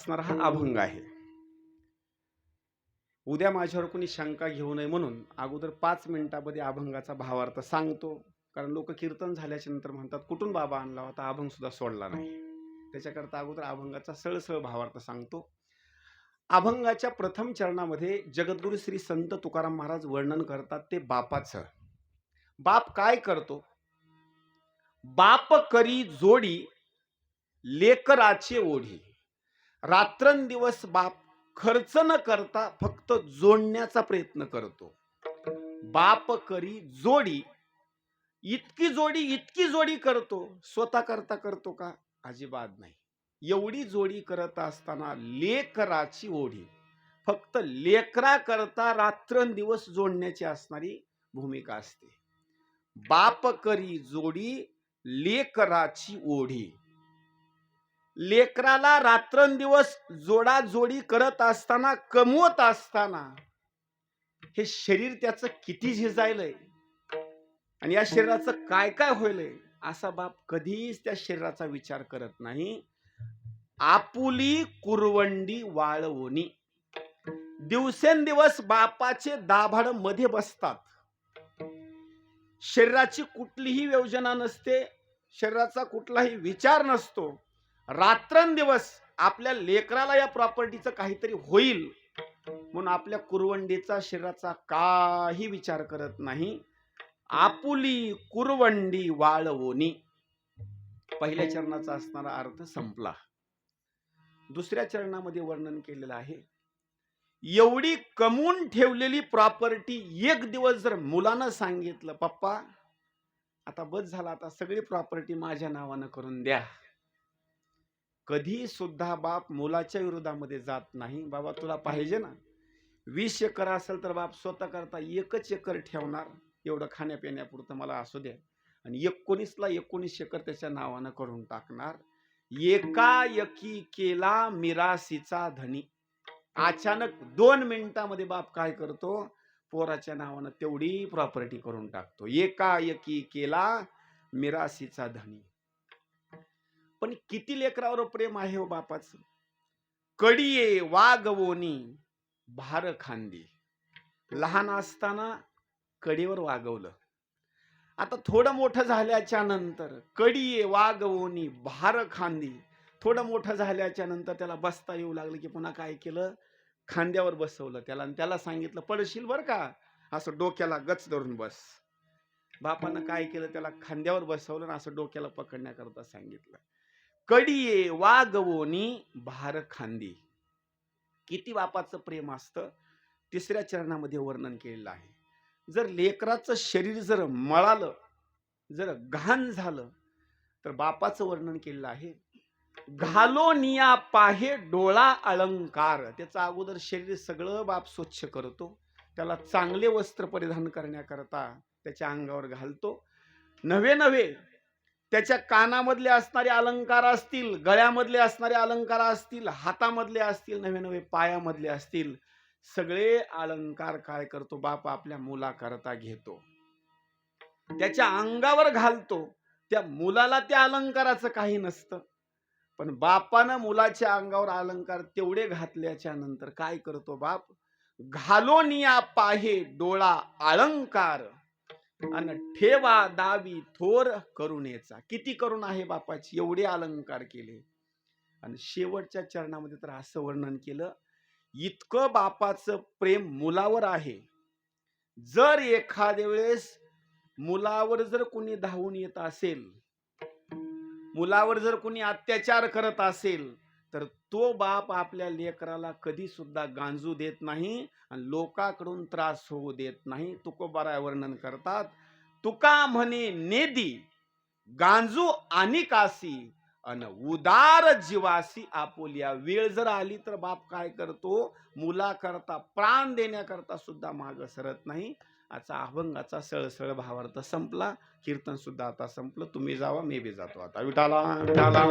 असणारा हा अभंग आहे. उद्या माझ्यावर कोणी शंका घेऊ नये म्हणून अगोदर 5 मिनिटामध्ये अभंगाचा भावार्थ सांगतो. कारण लोक कीर्तन झाल्याच्या नंतर म्हणतात कुठून बाबा आणला होता, अभंग सुद्धा सोडला नाही. त्याच्याकरता अगोदर अभंगाचा सळसळ भावार्थ सांगतो. अभंगाच्या प्रथम चरणामध्ये जगद्गुरु श्री संत तुकाराम महाराज वर्णन करतात ते बापाचं. बाप काय करतो? बाप करी जोडी लेकराचे ओढी. रात्रंदिवस बाप खर्च न करता फक्त जोडण्याचा प्रयत्न करतो. बाप करी जोडी, इतकी जोडी करतो. स्वतः करता करतो का? अजिबात नाही. एवढी जोडी करत असताना लेकराची ओढी, फक्त लेकरा करता रात्रंदिवस जोडण्याची असणारी भूमिका असते. बाप करी जोडी लेकराची ओढी. लेकराला रात्रंदिवस जोडाजोडी करत असताना, कमवत असताना हे शरीर त्याचं किती झिजायलंय आणि या शरीराचं काय काय होईलय असा बाप कधीच त्या शरीराचा विचार करत नाही. आपुली कुरवंडी वाळवणी. दिवसेंदिवस बापाचे दाभाड मध्ये बसतात. शरीराची कुठलीही योजना नसते, शरीराचा कुठलाही विचार नसतो. रात्रंदिवस आपल्या लेकराला या प्रॉपर्टीचं काहीतरी होईल म्हणून आपल्या कुरवंडीचा, शरीराचा काही विचार करत नाही. आपुली कुरवंडी वाळवणी. पहिल्या चरणाचा असणारा अर्थ संपला. दुसऱ्या चरणामध्ये वर्णन केलेलं आहे, एवढी कमवून ठेवलेली प्रॉपर्टी एक दिवस जर मुलानं सांगितलं, पप्पा आता बस झाला, आता सगळी प्रॉपर्टी माझ्या नावानं करून द्या. कधी सुद्धा बाप मुलाच्या विरोधामध्ये जात नाही. बाबा तुला पाहिजे ना, 20 एकर असेल तर बाप स्वतः करता 1 एकर ठेवणार, एवढं खाण्यापिण्यापुरतं मला असू द्या, आणि 19ला 19 एकर त्याच्या नावानं करून टाकणार. एकाएकी केला मिरासीचा धनी. अचानक 2 मिनिटामध्ये बाप काय करतो? पोराच्या नावानं तेवढी प्रॉपर्टी करून टाकतो. एकाएकी केला मिरासीचा धनी. पण किती लेकरावर प्रेम आहे हो बापाचं. कडिये वागवोनी भार खांदी. लहान असताना कडीवर वागवलं, आता थोडं मोठं झाल्याच्या नंतर कडिये वागवोनी भार खांदी. थोडं मोठं झाल्याच्या नंतर त्याला बसता येऊ लागलं की पुन्हा काय केलं? खांद्यावर बसवलं त्याला आणि त्याला सांगितलं पडशील बर का, असं डोक्याला गच धरून बस. बापानं काय केलं? त्याला खांद्यावर बसवलं आणि असं डोक्याला पकडण्याकरता सांगितलं. कडिये वागवोनी भार खांदी. किती बापाचं प्रेम असतं. तिसऱ्या चरणामध्ये वर्णन केलेलं आहे. जर लेकराचं शरीर जर मळालं, जर घाण झालं, तर बापाचं वर्णन केलेलं आहे, घालो निया पाहे डोळा अलंकार. त्याचं अगोदर शरीर सगळं बाप स्वच्छ करतो, त्याला चांगले वस्त्र परिधान करण्याकरता त्याच्या अंगावर घालतो. नवे नवे त्याच्या कानामधले असणारे अलंकार असतील, गळ्यामधले असणारे अलंकार असतील, हातामधले असतील, नवे नवे पायामधले असतील, सगळे अलंकार काय करतो? बाप आपल्या मुलाकरता घेतो, त्याच्या अंगावर घालतो. त्या मुलाला त्या अलंकाराचं काही नसतं, पण बापानं मुलाच्या अंगावर अलंकार तेवढे घातल्याच्या नंतर काय करतो बाप? घालोनिया पाहे डोळा अलंकार आणि ठेवा दावी थोर करुणेचा. किती करुण आहे बापाची, एवढे अलंकार केले. आणि शेवटच्या चरणामध्ये तर असं वर्णन केलं, इतकं बापाचं प्रेम मुलावर आहे. जर एखाद्या वेळेस मुलावर जर कोणी धावून येत असेल, मुलावर जर कोणी अत्याचार करत असेल, तर तो बाप आपल्या लेकराला कधी सुद्धा गांजू देत नाही आणि लोकांकडून त्रास होऊ देत नाही. तुकोबाराय वर्णन करतात, तुका म्हणे नेदी गांजू आणि कासी अन उदार जीवासी आपोलिया. वेळ जर आली तर बाप काय करतो? मुलाकरता प्राण देण्याकरता सुद्धा माग सरत नाही. आजचा अभंगाचा सळसळ भावार्थ संपला. कीर्तन सुद्धा आता संपलं. तुम्ही जावा, मी बी जातो आता. विठाला विठाला.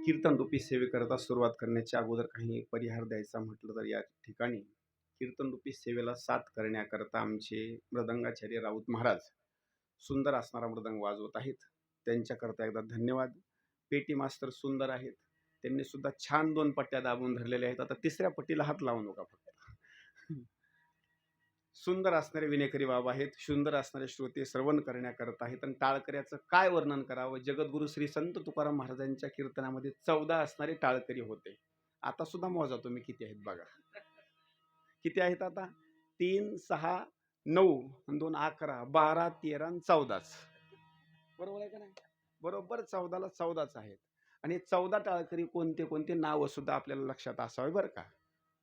कीर्तन रूपी सेवेकरता सुरुवात करण्याच्या अगोदर काही परिहार द्यायचा म्हटलं तर या ठिकाणी कीर्तनरूपी सेवेला साथ करण्याकरता आमचे मृदंगाचार्य राऊत महाराज सुंदर असणारा मृदंग वाजवत आहेत. त्यांच्याकरता एकदा धन्यवाद. पेटी मास्तर सुंदर आहेत, त्यांनी सुद्धा छान 2 पट्ट्या दाबून धरलेल्या आहेत. आता 3ऱ्या पट्टीला हात लावू नका फक्त. सुंदर असणारे विनेकरी बाबा आहेत, सुंदर असणारे श्रोते श्रवण करण्याकरता आहेत. आणि टाळकऱ्याचं काय वर्णन करावं. जगद्गुरु श्री संत तुकाराम महाराजांच्या कीर्तनामध्ये 14 असणारे टाळकरी होते. आता सुद्धा मोजा तुम्ही किती आहेत बघा. किती आहेत आता? 3, 6, 9 आणि 2 11, 12, 13 आणि 14. बरोबर आहे का नाही? बरोबर 14ला 14च आहेत. आणि 14 टाळकरी कोणते कोणते नाव सुद्धा आपल्याला लक्षात असावे बरं का.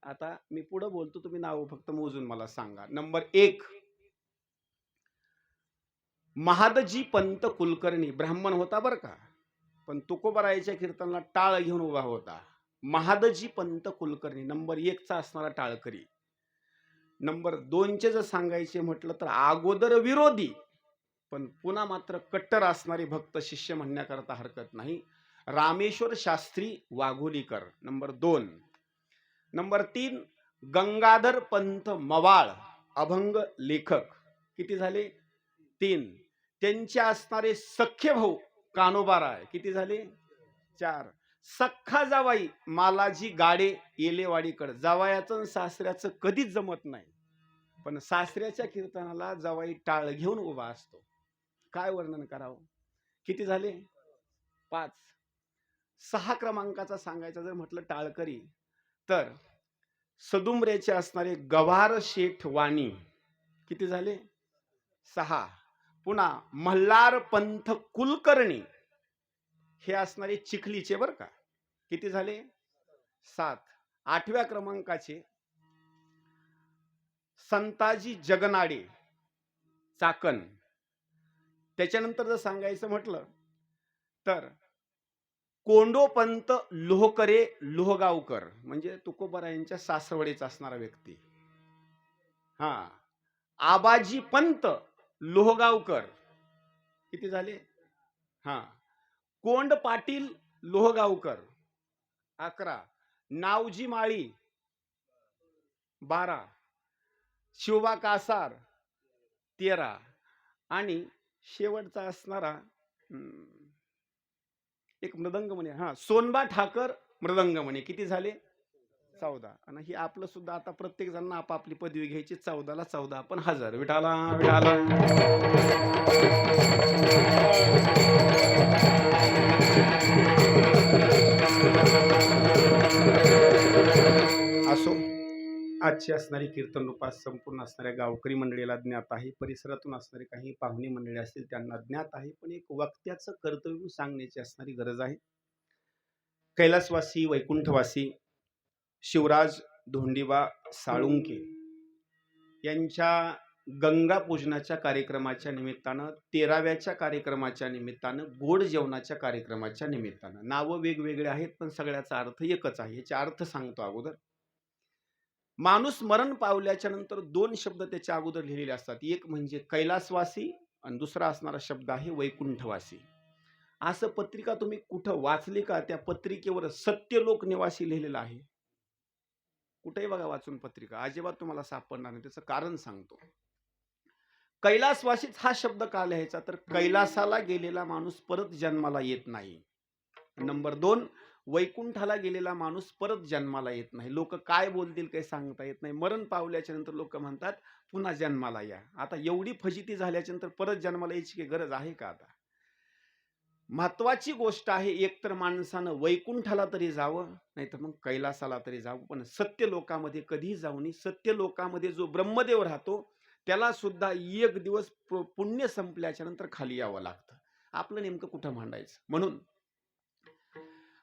आता मी पुढे बोलतो, तुम्ही नाव फक्त मोजून मला सांगा. नंबर 1 महादजी पंत कुलकर्णी, ब्राह्मण होता बरं का, पण तुकोबारायच्या कीर्तनाला टाळ घेऊन उभा होता. महादजी पंत कुलकर्णी नंबर 1चा असणारा टाळकरी. नंबर 2चे जर सांगायचे म्हटलं तर अगोदर विरोधी पण पुन्हा मात्र कट्टर असणारे भक्त शिष्य म्हणण्याकरता हरकत नाही, रामेश्वर शास्त्री वाघोलीकर नंबर 2. नंबर 3 गंगाधर पंत मवाळ, अभंग लेखक. किती झाले? 3. त्यांचे असणारे सख्खे भाऊ कानोबाराय, किती झाले? 4. सख्खा जावाई मालाजी गाडे येलेवाडीकर. जावयाचं सासऱ्याचं कधीच जमत नाही, पण सासऱ्याच्या कीर्तनाला जावाई टाळ घेऊन उभा असतो. काय वर्णन करावं. किती झाले? 5. 6 क्रमांकाचा सांगायचा जर म्हटलं टाळकरी तर सदुमरेचे असणारे गवार शेठ वाणी, किती झाले? 6. पुन्हा मल्हार पंथ कुलकर्णी हे असणारे चिखलीचे बरं का, किती झाले? 7. 8व्या क्रमांकाचे संताजी जगनाडे चाकण. त्याच्यानंतर जर सांगायचं म्हटलं तर कोंडोपंत लोहकरे लोहगावकर, म्हणजे तुकोबारायांच्या सासवडीचा असणारा व्यक्ती. हा. आबाजी पंत लोहगावकर, किती झाले? हा. कोंड पाटील लोहगावकर 11. नावजी माळी 12. शिवबा कासार 13. आणि शेवटचा असणारा एक मृदंग म्हणे, हा, सोनबा ठाकर मृदंग म्हणे, किती झाले? 14. आणि हे आपलं सुद्धा आता प्रत्येक जण आपापली पदवी घ्यायची. 14ला 14 आपण हजर. विठाला विठाला. असो, आजची असणारी कीर्तन रूपात संपूर्ण असणाऱ्या गावकरी मंडळीला ज्ञात आहे, परिसरातून असणारे काही पाहुणे मंडळी असतील त्यांना ज्ञात आहे, पण एक वक्त्याचं कर्तव्य सांगण्याची असणारी गरज आहे. कैलासवासी वैकुंठवासी शिवराज धोंडीबा साळुंके यांच्या गंगा पूजनाच्या कार्यक्रमाच्या निमित्तानं, 13व्याच्या कार्यक्रमाच्या निमित्तानं, गोड जेवणाच्या कार्यक्रमाच्या निमित्तानं, नावं वेगवेगळे आहेत पण सगळ्याचा अर्थ एकच आहे. याचा अर्थ सांगतो अगोदर. माणूस मरण पावल्याच्या नंतर 2 शब्द त्याच्या अगोदर लिहिलेले असतात. एक म्हणजे कैलासवासी आणि दुसरा असणारा शब्द आहे वैकुंठवासी. असं पत्रिका तुम्ही कुठं वाचली का? त्या पत्रिकेवर सत्यलोक निवासी लिहिलेलं आहे. कुठेही बघा वाचून पत्रिका, अजिबात तुम्हाला सापडणार नाही. त्याचं कारण सांगतो. कैलासवासीच हा शब्द का लिहायचा? तर कैलासाला गेलेला माणूस परत जन्माला येत नाही. नंबर 2 वैकुंठाला गेलेला माणूस परत जन्माला येत नाही. लोक काय बोलतील काही सांगता येत नाही. मरण पावल्याच्या नंतर लोक म्हणतात पुन्हा जन्माला या. आता एवढी फजिती झाल्याच्या नंतर परत जन्माला यायची काही गरज आहे का? आता महत्वाची गोष्ट आहे, एकतर माणसानं वैकुंठाला तरी जावं, नाही तर मग कैलासाला तरी जावं, पण सत्य लोकामध्ये कधीही जाऊ नये. सत्य लोकामध्ये जो ब्रह्मदेव राहतो त्याला सुद्धा एक दिवस पुण्य संपल्याच्या नंतर खाली यावं लागतं. आपलं नेमकं कुठं मांडायचं? म्हणून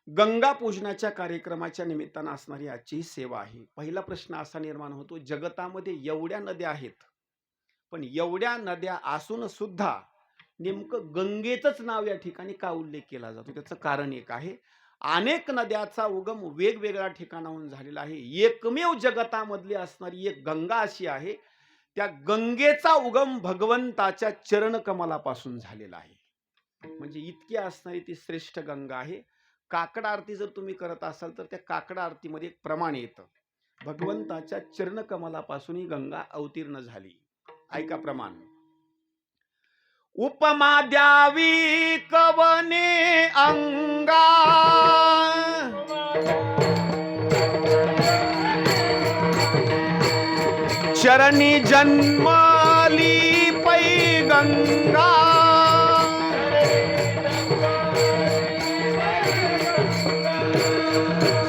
गंगा पूजनाच्या कार्यक्रमाच्या निमित्तानं असणारी आजची सेवा आहे. पहिला प्रश्न असा निर्माण होतो, जगतामध्ये एवढ्या नद्या आहेत, पण एवढ्या नद्या असून सुद्धा नेमकं गंगेचंच नाव या ठिकाणी का उल्लेख केला जातो? त्याचं कारण एक आहे, अनेक नद्याचा उगम वेगवेगळ्या ठिकाणाहून झालेला आहे. एकमेव जगतामधली असणारी एक गंगा अशी आहे, त्या गंगेचा उगम भगवंताच्या चरणकमलापासून झालेला आहे. म्हणजे इतकी असणारी ती श्रेष्ठ गंगा आहे. काकड आरती जर तुम्ही करत असाल तर त्या काकड आरतीमध्ये एक प्रमाण येतं, भगवंताच्या चरणकमलापासून ही गंगा अवतीर्ण झाली. ऐका प्रमाण. उपमा द्यावी कवने अंगा, चरणी जन्मली पै गंगा,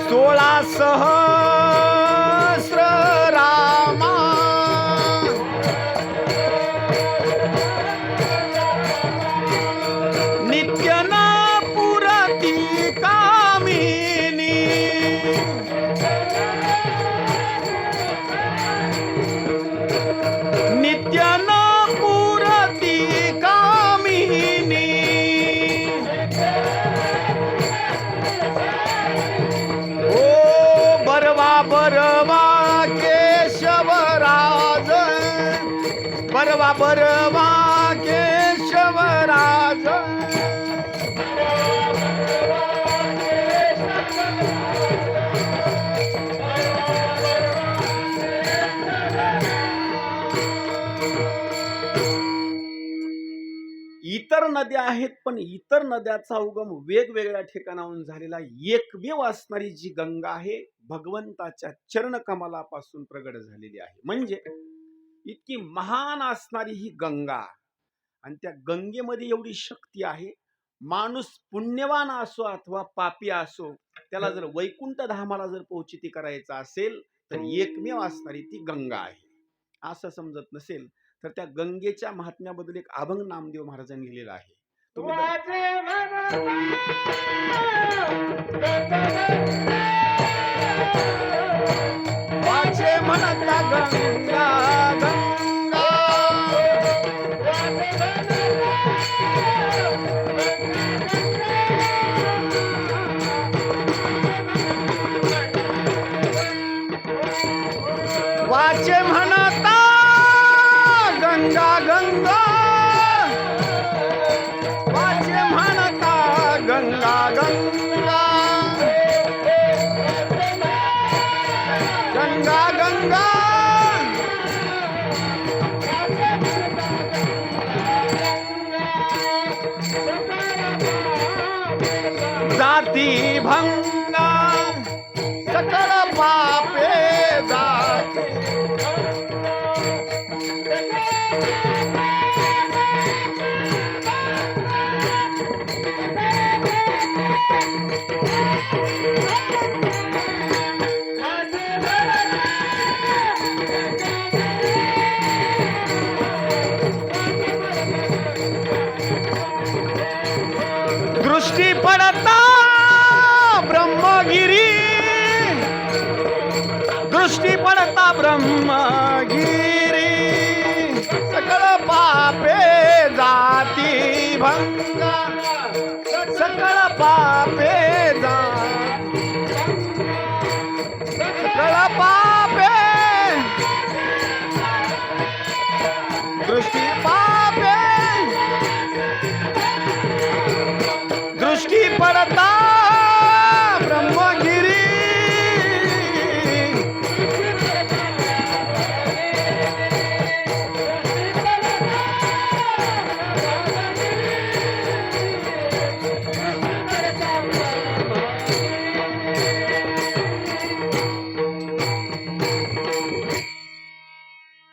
सोळा सहस्र रामा, नित्य न पुरती कामिनी, नित्य न पुरती कामिनी, ओ बरवा बरवा केशवराज, बरवा बरवा केशवराज, इतर नद्या आहेत, पण इतर नद्याचा उगम वेगवेगळ्या ठिकाणाहून झालेला एकमेव असणारी जी गंगा आहे भगवंताच्या चरणकमलापासून प्रगट झालेली आहे. म्हणजे इतकी महान असणारी ही गंगा, आणि त्या गंगेमध्ये एवढी शक्ती आहे. माणूस पुण्यवान असो अथवा पापी असो, त्याला जर वैकुंठ धामाला जर पोहोचिती करायचं असेल तर एकमेव असणारी ती गंगा आहे. असं समजत नसेल तर त्या गंगेच्या महात्म्याबद्दल एक अभंग नामदेव महाराजांनी लिहिलेला आहे. वाचे म्हणता गंगा गंगा, वाचे म्हणता गंगा गंगा, वाचे म्हणता गंगा गंगा, गंगा गंगा, जाती भंगा, सकल पापे जाती, दृष्टी पडता ब्रह्मगिरी, दृष्टी पडता ब्रह्मगिरी, सकल पापे जाती भंगा, सकल पापे जाती, सकल पापे, दृष्टी पापे, दृष्टी पडता ब्रह्मगिरी,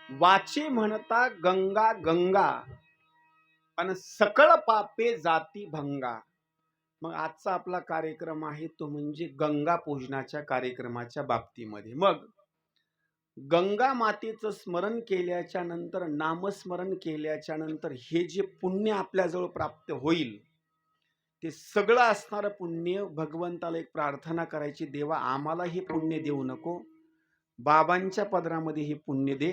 वाचे म्हणता गंगा गंगा, आणि सकळ पापे जाती भंगा. मग आजचा आपला कार्यक्रम आहे तो म्हणजे गंगा पूजनाच्या कार्यक्रमाच्या बाबतीमध्ये. मग गंगा मातेचं स्मरण केल्याच्या नंतर, नामस्मरण केल्याच्या नंतर हे जे पुण्य आपल्याजवळ प्राप्त होईल ते सगळं असणारं पुण्य भगवंताला एक प्रार्थना करायची, देवा आम्हाला हे पुण्य देऊ नको, बाबांच्या पदरामध्ये हे पुण्य दे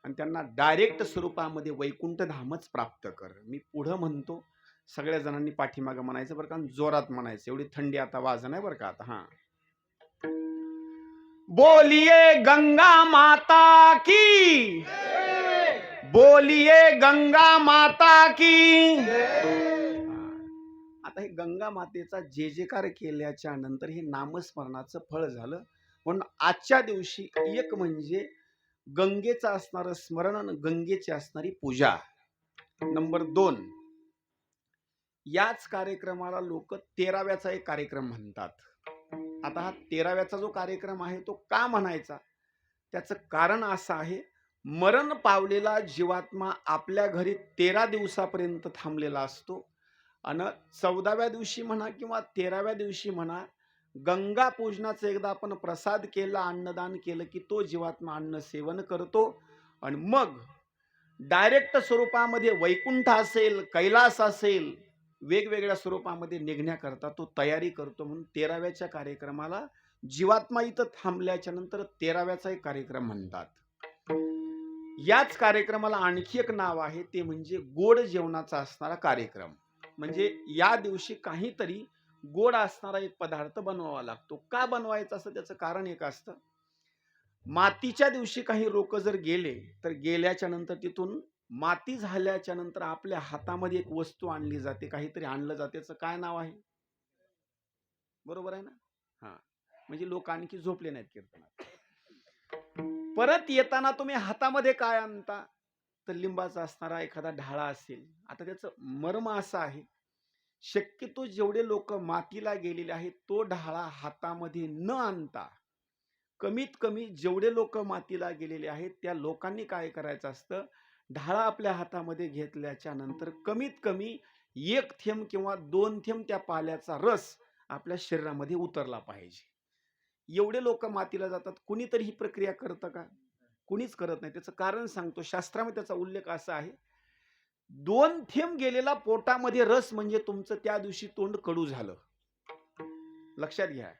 आणि त्यांना डायरेक्ट स्वरूपामध्ये वैकुंठ धामच प्राप्त कर. मी पुढं म्हणतो, सगळ्या जणांनी पाठीमागं म्हणायचं बरं का, जोरात म्हणायचं, एवढी थंडी आता वाजन आहे बरं का आता. हा, बोलिए गंगा माता की, बोलिए गंगा माता की. आता हे गंगा मातेचा जे जेकार केल्याच्या नंतर हे नामस्मरणाचं फळ झालं. म्हणून आजच्या दिवशी एक म्हणजे गंगेचं असणारं स्मरण आणि गंगेची असणारी पूजा. नंबर 2, याच कार्यक्रमाला लोक 13व्याचा एक कार्यक्रम म्हणतात. आता हा 13व्याचा जो कार्यक्रम आहे तो का म्हणायचा, त्याचं कारण असं आहे, मरण पावलेला जीवात्मा आपल्या घरी 13 दिवसापर्यंत थांबलेला असतो आणि 14व्या दिवशी म्हणा किंवा 13व्या दिवशी म्हणा, गंगा पूजनाचं एकदा आपण प्रसाद केला, अन्नदान केलं की तो जीवात्मा अन्न सेवन करतो आणि मग डायरेक्ट स्वरूपामध्ये वैकुंठ असेल, कैलास असेल, वेगवेगळ्या स्वरूपामध्ये निघण्याकरता तो तयारी करतो. म्हणून 13व्याच्या कार्यक्रमाला जीवात्मा इथं थांबल्याच्या नंतर 13व्याचा एक कार्यक्रम म्हणतात. याच कार्यक्रमाला आणखी एक नाव आहे, ते म्हणजे गोड जेवणाचा असणारा कार्यक्रम. म्हणजे या दिवशी काहीतरी गोड असणारा एक पदार्थ बनवावा लागतो. का बनवायचा असं त्याचं कारण एक असतं. मातीच्या दिवशी काही लोक जर गेले तर गेल्याच्या नंतर तिथून माती झाल्याच्या नंतर आपल्या हातामध्ये एक वस्तू आणली जाते, काहीतरी आणलं जाते. त्याचं काय नाव आहे? बरोबर आहे ना? हा, म्हणजे लोक आणखी झोपले नाहीत कीर्तनात. परत येताना तुम्ही हातामध्ये काय आणता, तर लिंबाचा असणारा एखादा ढाळा असेल. आता त्याचं मर्म असं आहे, शक्यतो जेवढे लोक मातीला गेलेले आहेत तो ढाळा हातामध्ये न आणता, कमीत कमी जेवढे लोक मातीला गेलेले आहेत त्या लोकांनी काय करायचं असतं, ढाळा आपल्या हातामध्ये घेतल्याच्या नंतर कमीत कमी 1 थेंब किंवा 2 थेंब त्या पाल्याचा रस आपल्या शरीरामध्ये उतरला पाहिजे. एवढे लोक मातीला जातात, कुणीतरी ही प्रक्रिया करतं का? कुणीच करत नाही. त्याचं कारण सांगतो, शास्त्रामध्ये त्याचा उल्लेख असा आहे, 2 थेंब गेलेला पोटामध्ये रस म्हणजे तुमचं त्या दिवशी तोंड कडू झालं. लक्षात घ्या.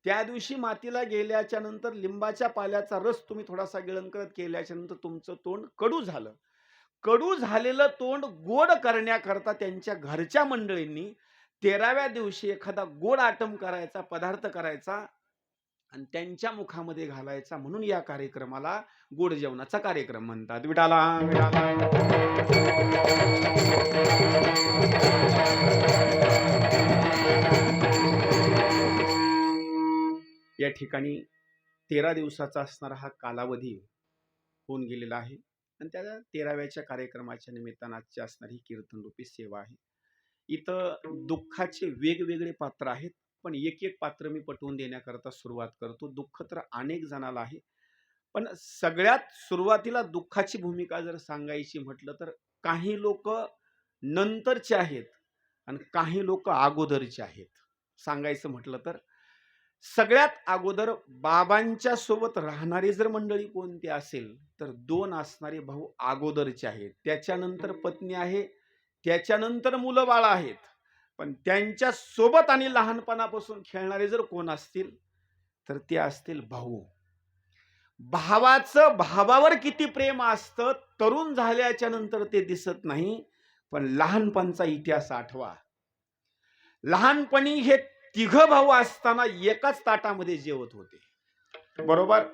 त्या दिवशी मातीला गेल्याच्या नंतर लिंबाच्या पाल्याचा रस तुम्ही थोडासा गिळंकृत केल्याच्या नंतर तुमचं तोंड कडू झालं. कडू झालेलं तोंड गोड करण्याकरता त्यांच्या घरच्या मंडळींनी 13व्या दिवशी एखादा गोड आटम करायचा, पदार्थ करायचा आणि त्यांच्या मुखामध्ये घालायचा. म्हणून या कार्यक्रमाला गोड जेवणाचा कार्यक्रम म्हणतात. विठाला विठाला. या ठिकाणी 13 दिवसाचा असणारा हा कालावधी होऊन गेलेला आहे आणि त्या 13व्याच्या कार्यक्रमाच्या निमित्तानं आजची असणारी कीर्तन रूपी सेवा आहे. इथं दुःखाचे वेगवेगळे पात्र आहेत, पण एक एक पात्र मी पटवून देण्याकरता सुरुवात करतो. दुःख तर अनेक जणाला आहे, पण सगळ्यात सुरुवातीला दुःखाची भूमिका जर सांगायची म्हटलं तर काही लोक नंतरचे आहेत आणि काही लोक अगोदरचे आहेत. सांगायचं म्हटलं तर सगळ्यात अगोदर बाबांच्या सोबत राहणारी जर मंडळी कोणती असेल तर 2 असणारे भाऊ अगोदरचे आहेत. त्याच्यानंतर पत्नी आहे, त्याच्यानंतर मुलं बाळ आहेत. पण त्यांच्या सोबत आणि लहानपणापासून खेळणारे जर कोण असतील तर ते असतील भाऊ. भावाचं भावावर किती प्रेम असतं तरुण झाल्याच्या नंतर ते दिसत नाही, पण लहानपणचा इतिहास आठवा. लहानपणी हे 3 भाऊ असताना एकाच ताटामध्ये जेवत होते. बरोबर?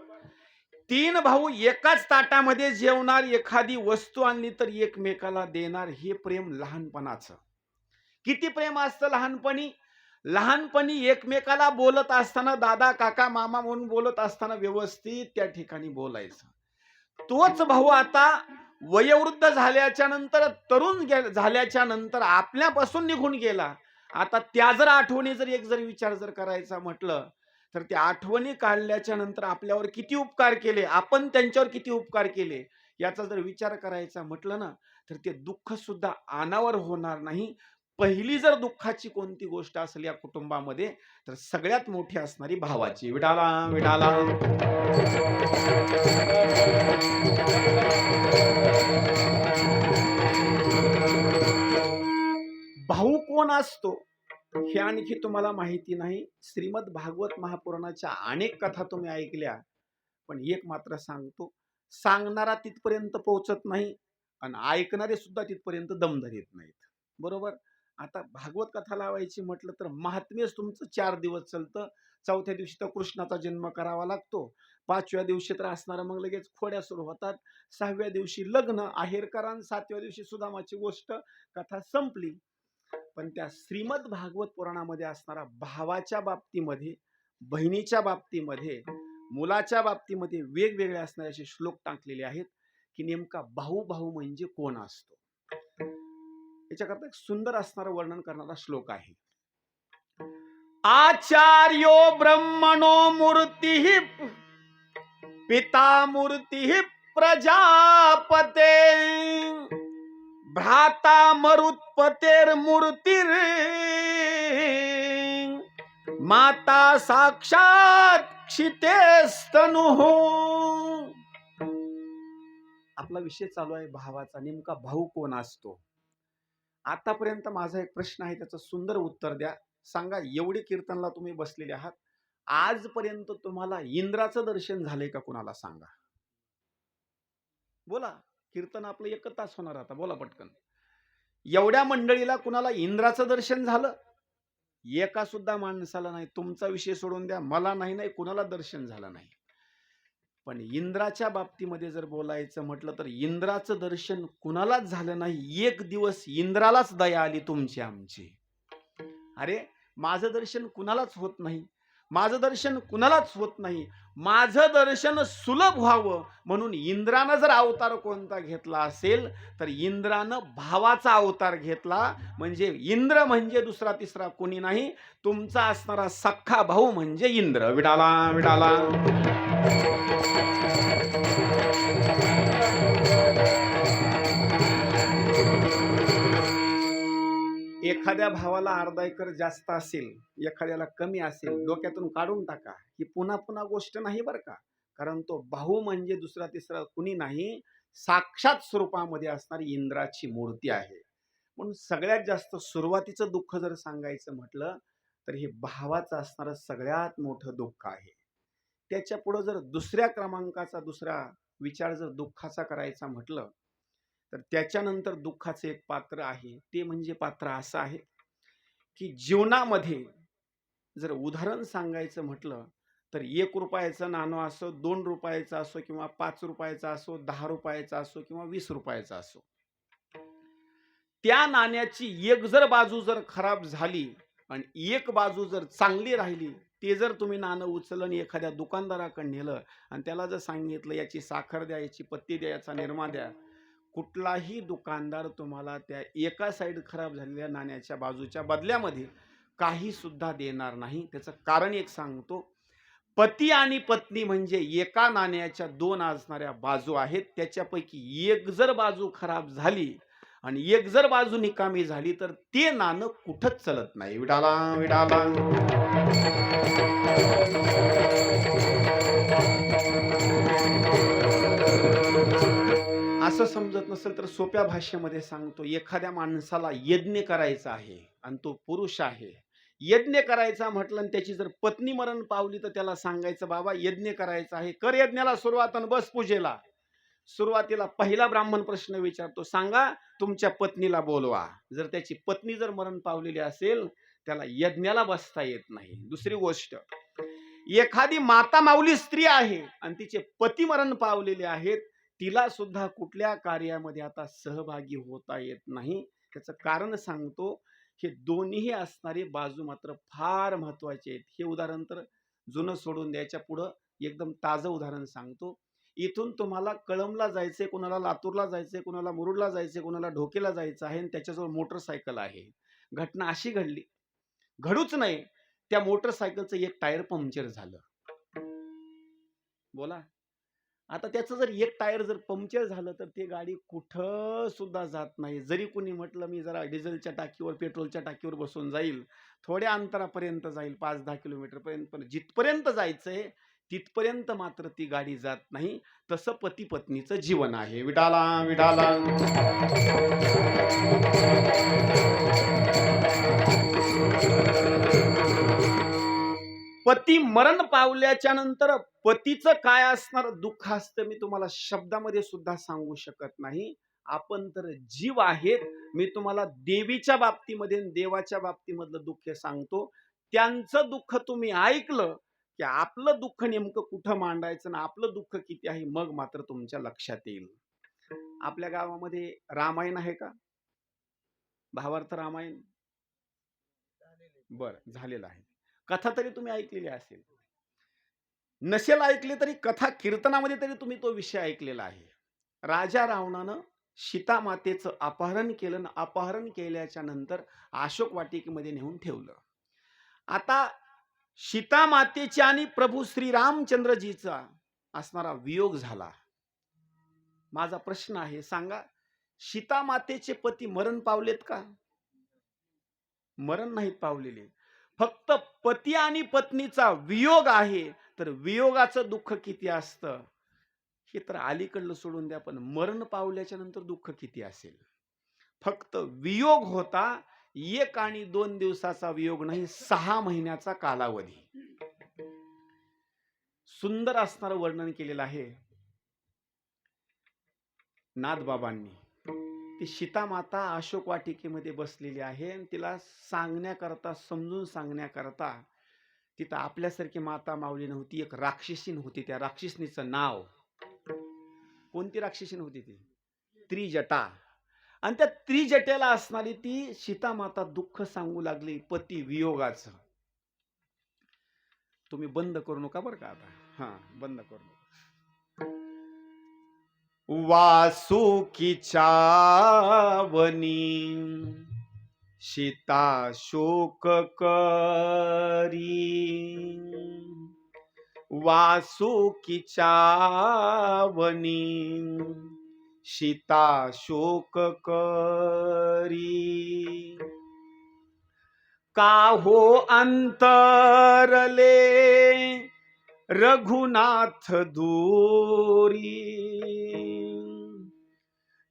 3 भाऊ एकाच ताटामध्ये जेवणार, एखादी वस्तू आणली तर एकमेकाला देणार. हे प्रेम लहानपणाचं. किती प्रेम असतं लहानपणी. लहानपणी एकमेकाला बोलत असताना दादा काका मामा म्हणून बोलत असताना व्यवस्थित त्या ठिकाणी बोलायचं. तोच भाऊ आता वयोवृद्ध झाल्याच्या नंतर, तरुण झाल्याच्या नंतर आपल्यापासून निघून गेला. आता त्या जर आठवणी जर एक जर विचार जर करायचा म्हटलं तर त्या आठवणी काढल्याच्या नंतर आपल्यावर किती उपकार केले, आपण त्यांच्यावर किती उपकार केले, याचा जर विचार करायचा म्हटलं ना तर ते दुःख सुद्धा अनावर होणार नाही. पहिली जर दुःखाची कोणती गोष्ट असेल या कुटुंबामध्ये तर सगळ्यात मोठी असणारी भावाची. विठाला विठाला. भाऊ कोण असतो हे आणखी तुम्हाला माहिती नाही. श्रीमद भागवत महापुराणाच्या अनेक कथा तुम्ही ऐकल्या, पण एक मात्र सांगतो, सांगणारा तिथपर्यंत पोहोचत नाही आणि ऐकणारे सुद्धा तिथपर्यंत दम धरत नाहीत. बरोबर? आता भागवत कथा लावायची म्हटलं तर महात्म्यच तुमचं 4 दिवस चालतं. 4थ्या दिवशी तर कृष्णाचा जन्म करावा लागतो. 5व्या दिवशी तर असणारा मग लगेच खोड्या सुरू होतात. 6व्या दिवशी लग्न आहेरकरां, 7व्या दिवशी सुदामाची गोष्ट, कथा संपली. पण त्या श्रीमद भागवत पुराणामध्ये असणारा भावाच्या बाबतीमध्ये, बहिणीच्या बाबतीमध्ये मुलाच्या बाबतीमध्ये वेगवेगळे असणारे असे श्लोक टाकलेले आहेत की नेमका भाऊ भाऊ म्हणजे कोण असतो. याच्याकरता एक सुंदर असणारं वर्णन करणारा श्लोक आहे. आचार्यो ब्रह्मणो मूर्ती पिता मूर्ती प्रजापते भ्राता मरुत्पतेर्मूर्तिर् माता साक्षात क्षितेस्तनुः. आपला विषय चालू आहे भावाचा. नेमका भाऊ कोण असतो. आतापर्यंत माझा एक प्रश्न आहे, त्याचं सुंदर उत्तर द्या. सांगा, एवढी कीर्तनला तुम्ही बसलेले आहात, आजपर्यंत तुम्हाला इंद्राचं दर्शन झालंय का? कुणाला सांगा. बोला. कीर्तन आपलं 1 तास होणार आता. बोला पटकन. एवढ्या मंडळीला कुणाला इंद्राचं दर्शन झालं? एका सुद्धा माणसाला नाही. तुमचा विषय सोडून द्या, मला नाही कुणाला दर्शन झालं नाही. पण इंद्राच्या बाबतीमध्ये जर बोलायचं म्हटलं तर इंद्राचं दर्शन कुणालाच झालं नाही. एक दिवस इंद्रालाच दया आली तुमची आमची. अरे, माझं दर्शन कुणालाच होत नाही, माझं दर्शन कुणालाच होत नाही, माझं दर्शन सुलभ व्हावं म्हणून इंद्रानं जर अवतार कोणता घेतला असेल तर इंद्रानं भावाचा अवतार घेतला. म्हणजे इंद्र म्हणजे दुसरा तिसरा कोणी नाही, तुमचा असणारा सख्खा भाऊ म्हणजे इंद्र. विडाला विडाला. एखाद्या भावाला अर्धा एकर जास्त असेल, एखाद्याला कमी असेल, डोक्यातून काढून टाका. ही पुन्हा पुन्हा गोष्ट नाही बरं का. कारण तो भाऊ म्हणजे दुसरा तिसरा कुणी नाही, साक्षात स्वरूपामध्ये असणारी इंद्राची मूर्ती आहे. म्हणून सगळ्यात जास्त सुरुवातीचं दुःख जर सांगायचं म्हटलं तर हे भावाचं असणारं सगळ्यात मोठं दुःख आहे. त्याच्या पुढे जर दुसऱ्या क्रमांकाचा दुसरा विचार जर दुःखाचा करायचा म्हटलं तर त्याच्यानंतर दुःखाचं एक पात्र आहे. ते म्हणजे पात्र असं आहे की जीवनामध्ये जर उदाहरण सांगायचं म्हटलं तर 1 रुपयाचं नाणं असो, 2 रुपयाचं असो किंवा 5 रुपयाचं असो, 10 रुपयाचं असो किंवा 20 रुपयाचं असो, त्या नाण्याची एक जर बाजू जर खराब झाली आणि एक बाजू जर चांगली राहिली, ते जर तुम्ही नाणं उचललं आणि एखाद्या दुकानदाराकडे नेलं आणि त्याला जर सांगितलं याची साखर द्या, याची पत्ती द्या, याचा निरमा द्या, कुठलाही दुकानदार तुम्हाला त्या एका साईड खराब झालेल्या नाण्याच्या बाजूच्या बदल्यामध्ये काही सुद्धा देणार नाही. त्याचं कारण एक सांगतो. पती आणि पत्नी म्हणजे एका नाण्याच्या 2 असणाऱ्या बाजू आहेत. त्याच्यापैकी एक जर बाजू खराब झाली आणि एक जर बाजू निकामी झाली तर ते नाणं कुठंच चलत नाही. विडाला विडाला. असं समजत नसेल तर सोप्या भाषेमध्ये सांगतो. एखाद्या माणसाला यज्ञ करायचा आहे आणि तो पुरुष आहे. यज्ञ करायचा म्हटलं आणि त्याची जर पत्नी मरण पावली तर त्याला सांगायचं, बाबा यज्ञ करायचा आहे, कर यज्ञाला सुरुवात आणि बस पूजेला. सुरुवातीला पहिला ब्राह्मण प्रश्न विचारतो, सांगा तुमच्या पत्नीला बोलवा. जर त्याची पत्नी जर मरण पावलेली असेल त्याला यज्ञाला बसता येत नाही. दुसरी गोष्ट, एखादी माता माऊली स्त्री आहे आणि तिचे पती मरण पावलेले आहेत, तिला सुद्धा कुठल्या कार्यामध्ये आता सहभागी होता येत नाही. त्याचं कारण सांगतो. हे दोन्ही असणारे बाजू मात्र फार महत्वाचे आहेत. हे उदाहरण तर जुनं सोडून द्यायच्या पुढं एकदम ताजं उदाहरण सांगतो. इथून तुम्हाला कळंबला जायचंय, कोणाला लातूरला जायचंय, कोणाला मुरुडला जायचंय, कोणाला ढोकेला जायचं आहे आणि त्याच्याजवळ मोटरसायकल आहे. घटना अशी घडली, घडूच नाही, त्या मोटरसायकलचं एक टायर पंक्चर झालं. बोला. आता त्याचं जर एक टायर जर पंक्चर झालं तर ते गाडी कुठं सुद्धा जात नाही. जरी कोणी म्हटलं मी जरा डिझेलच्या टाकीवर, पेट्रोलच्या टाकीवर बसून जाईल, थोड्या अंतरापर्यंत जाईल, 5-10 किलोमीटर पर्यंत, पण जिथपर्यंत जायचंय तिथपर्यंत मात्र ती गाडी जात नाही. तसं पती पत्नीचं जीवन आहे. विडाला विडाला. पती मरण पावल्याच्या नंतर पतीचं काय असणार दुःख असतं मी तुम्हाला शब्दामध्ये सुद्धा सांगू शकत नाही. आपण तर जीव आहेत. मी तुम्हाला देवीच्या बाबतीमध्ये देवाच्या बाबतीमधलं दुःख सांगतो. त्यांचं दुःख तुम्ही ऐकलं की आपलं दुःख नेमकं कुठं मांडायचं ना आपलं दुःख किती आहे मग मात्र तुमच्या लक्षात येईल. आपल्या गावामध्ये रामायण आहे का? भावार्थ रामायण बरं झालेलं आहे. कथा तरी तुम्ही ऐकलेली असेल. नसेल ऐकले तरी कथा कीर्तनामध्ये तरी तुम्ही तो विषय ऐकलेला आहे. राजा रावणानं सीता मातेचं अपहरण केलं आणि अपहरण केल्याच्या नंतर अशोक वाटिकेमध्ये नेऊन ठेवलं. आता सीता मातेची आणि प्रभू श्रीरामचंद्रजीचा असणारा वियोग झाला. माझा प्रश्न आहे, सांगा, सीता मातेचे पती मरण पावलेत का? मरण नाहीत पावलेले. फक्त पती आणि पत्नीचा वियोग आहे. तर वियोगाचं दुःख किती असतं हे तर अलीकडलं सोडून द्या, पण मरण पावल्याच्या नंतर दुःख किती असेल. फक्त वियोग होता, 1 आणि 2 दिवसाचा वियोग नाही, 6 महिन्याचा कालावधी. सुंदर असणारं वर्णन केलेलं आहे नाथबाबांनी. ती सीता माता अशोक वाटिकेमध्ये बसलेली आहे आणि तिला सांगण्याकरता, समजून सांगण्याकरता, तिथं आपल्यासारखी माता माऊली नव्हती, एक राक्षसीन होती. त्या राक्षसनीचं नाव, कोणती राक्षसीन होती ती? त्रिजटा. आणि त्या त्रिजटेला असणारी ती सीता माता दुःख सांगू लागली पती वियोगाचं. तुम्ही बंद करू नका बरं का आता. हा, बंद करू नका. वासुकीच्या वनी सीता शोक करी, वासुकीच्या वनी सीता शोक करी, काहो अंतरले रघुनाथ दूरी,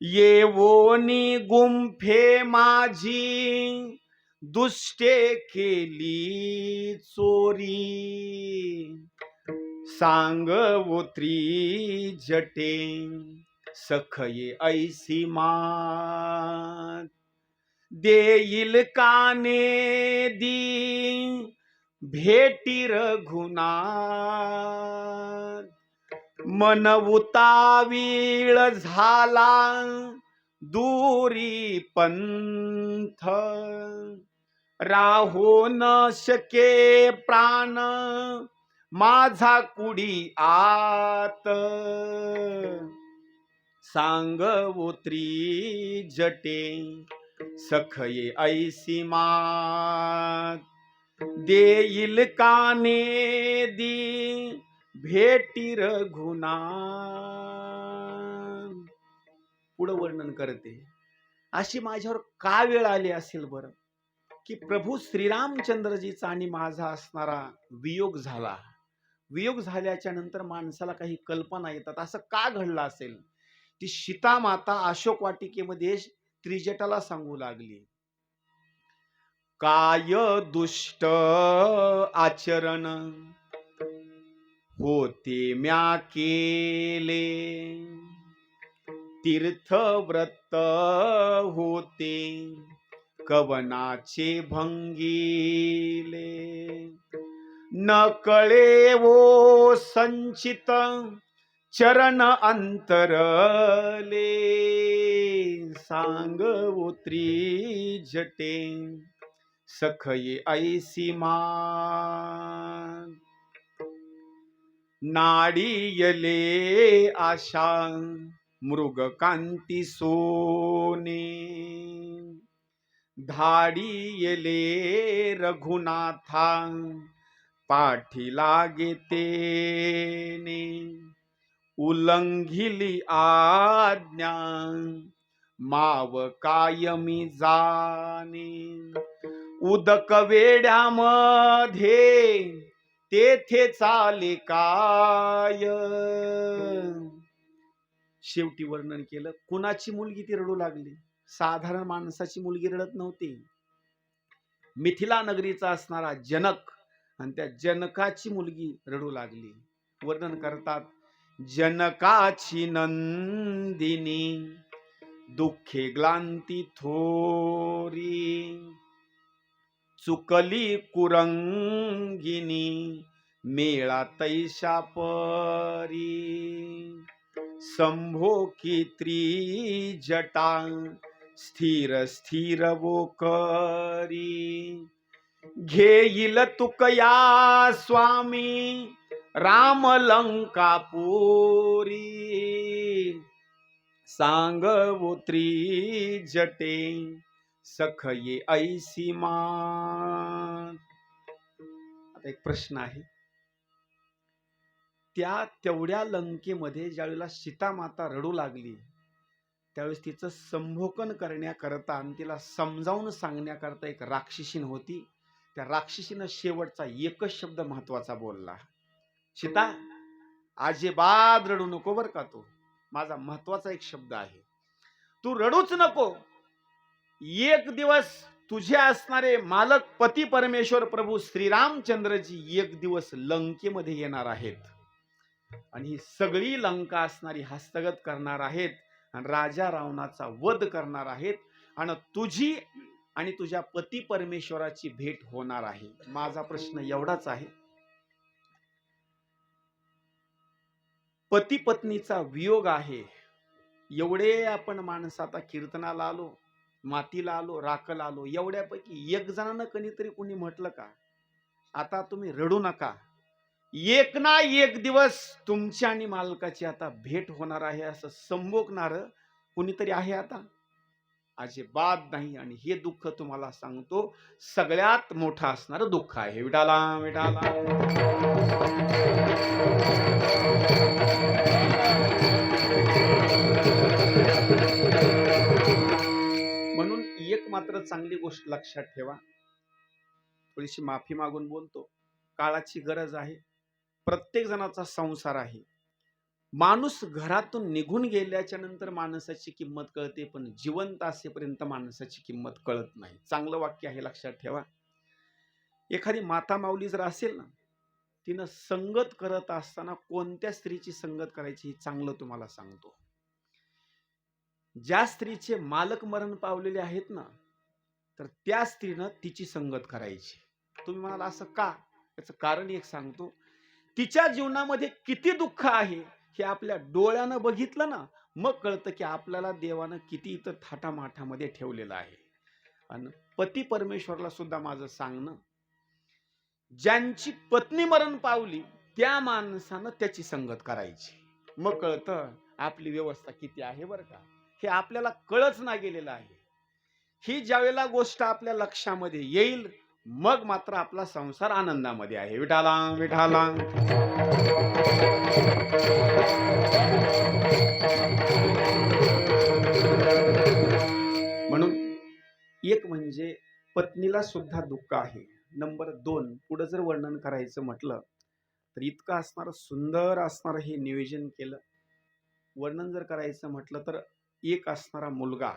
येवोनी गुंफे माझी दुष्टे केली चोरी, सांगवो त्रिजटे सखये ऐसी मात, देईल काने दी भेटी रघुनाथ, मन उतावीळ झाला दूरी पंथ, राहो न शके प्राण माझा कुडी आत, सांगवो त्रिजटे सखये ऐसी मात, देईल काने दी भेटी रघुनाथ. पुढं वर्णन करते, अशी माझ्यावर का वेळ आली असेल बरं, की प्रभू श्रीरामचंद्रजीचा आणि माझा असणारा वियोग झाला. वियोग झाल्याच्या नंतर माणसाला काही कल्पना येतात, असं का घडलं असेल. ती सीता माता अशोक वाटिकेमध्ये त्रिजटाला सांगू लागली, काय दुष्ट आचरण होते म्या केले, तीर्थ व्रत होते कवनाचे भंगीले, न कळे वो संचित चरण अंतरले, सांगवो त्रिजटे सखये ऐसी मान, नाडियले आशा मृग कांती सोने, धाडियले रघुनाथा पाठी लागे तेने, उल्लंघिली आज्ञा माव कायमी जाणे, उदक वेड्यामध्ये तेथे चाले काय. शेवटी वर्णन केलं, कुणाची मुलगी ती रडू लागली. साधारण माणसाची मुलगी रडत नव्हती. मिथिला नगरीचा असणारा जनक आणि त्या जनकाची मुलगी रडू लागली. वर्णन करतात, जनकाची नंदिनी दुःखे ग्लांती थोरी, चुकली कुरंगिनी मेळा तैशा परी, संभोगी त्रिजटा स्थिर स्थिर वो करी, घेईल तुकया स्वामी राम लंकापुरी सांगवो जटे सखये ऐसी मान. आता एक प्रश्न आहे, त्या तेवढ्या लंकेमध्ये ज्यावेळेला सीता माता रडू लागली त्यावेळेस तिचं संभोगन करण्याकरता आणि तिला समजावून सांगण्याकरता एक राक्षसीन होती. त्या राक्षसीनं शेवटचा एकच शब्द महत्वाचा बोलला, सीता अजिबात रडू नको बर का, तू माझा महत्वाचा एक शब्द आहे, तू रडूच नको. एक दिवस तुझे असणारे मालक पती परमेश्वर प्रभू श्रीरामचंद्रजी एक दिवस लंकेमध्ये येणार आहेत आणि ही सगळी लंका असणारी हस्तगत करणार आहेत आणि राजा रावणाचा वध करणार आहेत आणि तुझी आणि तुझ्या पती परमेश्वराची भेट होणार आहे. माझा प्रश्न एवढाच आहे, पती पत्नीचा वियोग आहे, एवढे आपण माणसं आता कीर्तनाला आलो, मातीला आलो, राखला आलो, एवढ्यापैकी एक जणांना कधीतरी कोणी म्हटलं का आता तुम्ही रडू नका, एक ना एक दिवस तुमच्या आणि मालकाची आता भेट होणार आहे असं संबोधणार कोणीतरी आहे आता? अजिबात नाही. आणि हे दुःख तुम्हाला सांगतो सगळ्यात मोठं असणारं दुःख आहे. विठाला विठाला. म्हणून एक मात्र चांगली गोष्ट लक्षात ठेवा, थोडीशी माफी मागून बोलतो, काळाची गरज आहे, प्रत्येक जणाचा संसार आहे. माणूस घरातून निघून गेल्याच्या नंतर माणसाची किंमत कळते, पण जिवंत असेपर्यंत माणसाची किंमत कळत नाही. चांगलं वाक्य आहे, लक्षात ठेवा. एखादी माता माऊली जर असेल ना, तिनं संगत करत असताना कोणत्या स्त्रीची संगत करायची हे चांगलं तुम्हाला सांगतो. ज्या स्त्रीचे मालक मरण पावलेले आहेत ना, तर त्या स्त्रीनं तिची संगत करायची. तुम्ही म्हणाल असं का? याचं कारण एक सांगतो, तिच्या जीवनामध्ये किती दुःख आहे हे आपल्या डोळ्यानं बघितलं ना, मग कळतं की आपल्याला देवानं किती इथं थाटामाठामध्ये ठेवलेलं आहे. आणि पती परमेश्वरला सुद्धा माझं सांगणं, ज्यांची पत्नी मरण पावली त्या माणसानं त्याची संगत करायची, मग कळतं आपली व्यवस्था किती आहे बरं का. हे आपल्याला कळच ना गेलेलं आहे. ही ज्यावेळेला गोष्ट आपल्या लक्षामध्ये येईल मग मात्र आपला संसार आनंदामध्ये आहे. विठाला विठाला. म्हणून एक म्हणजे पत्नीला सुद्धा दुःख आहे. नंबर 2, पुढे जर वर्णन करायचं म्हटलं तर इतकं असणार सुंदर असणार हे नियोजन केलं. वर्णन जर करायचं म्हटलं तर एक असणारा मुलगा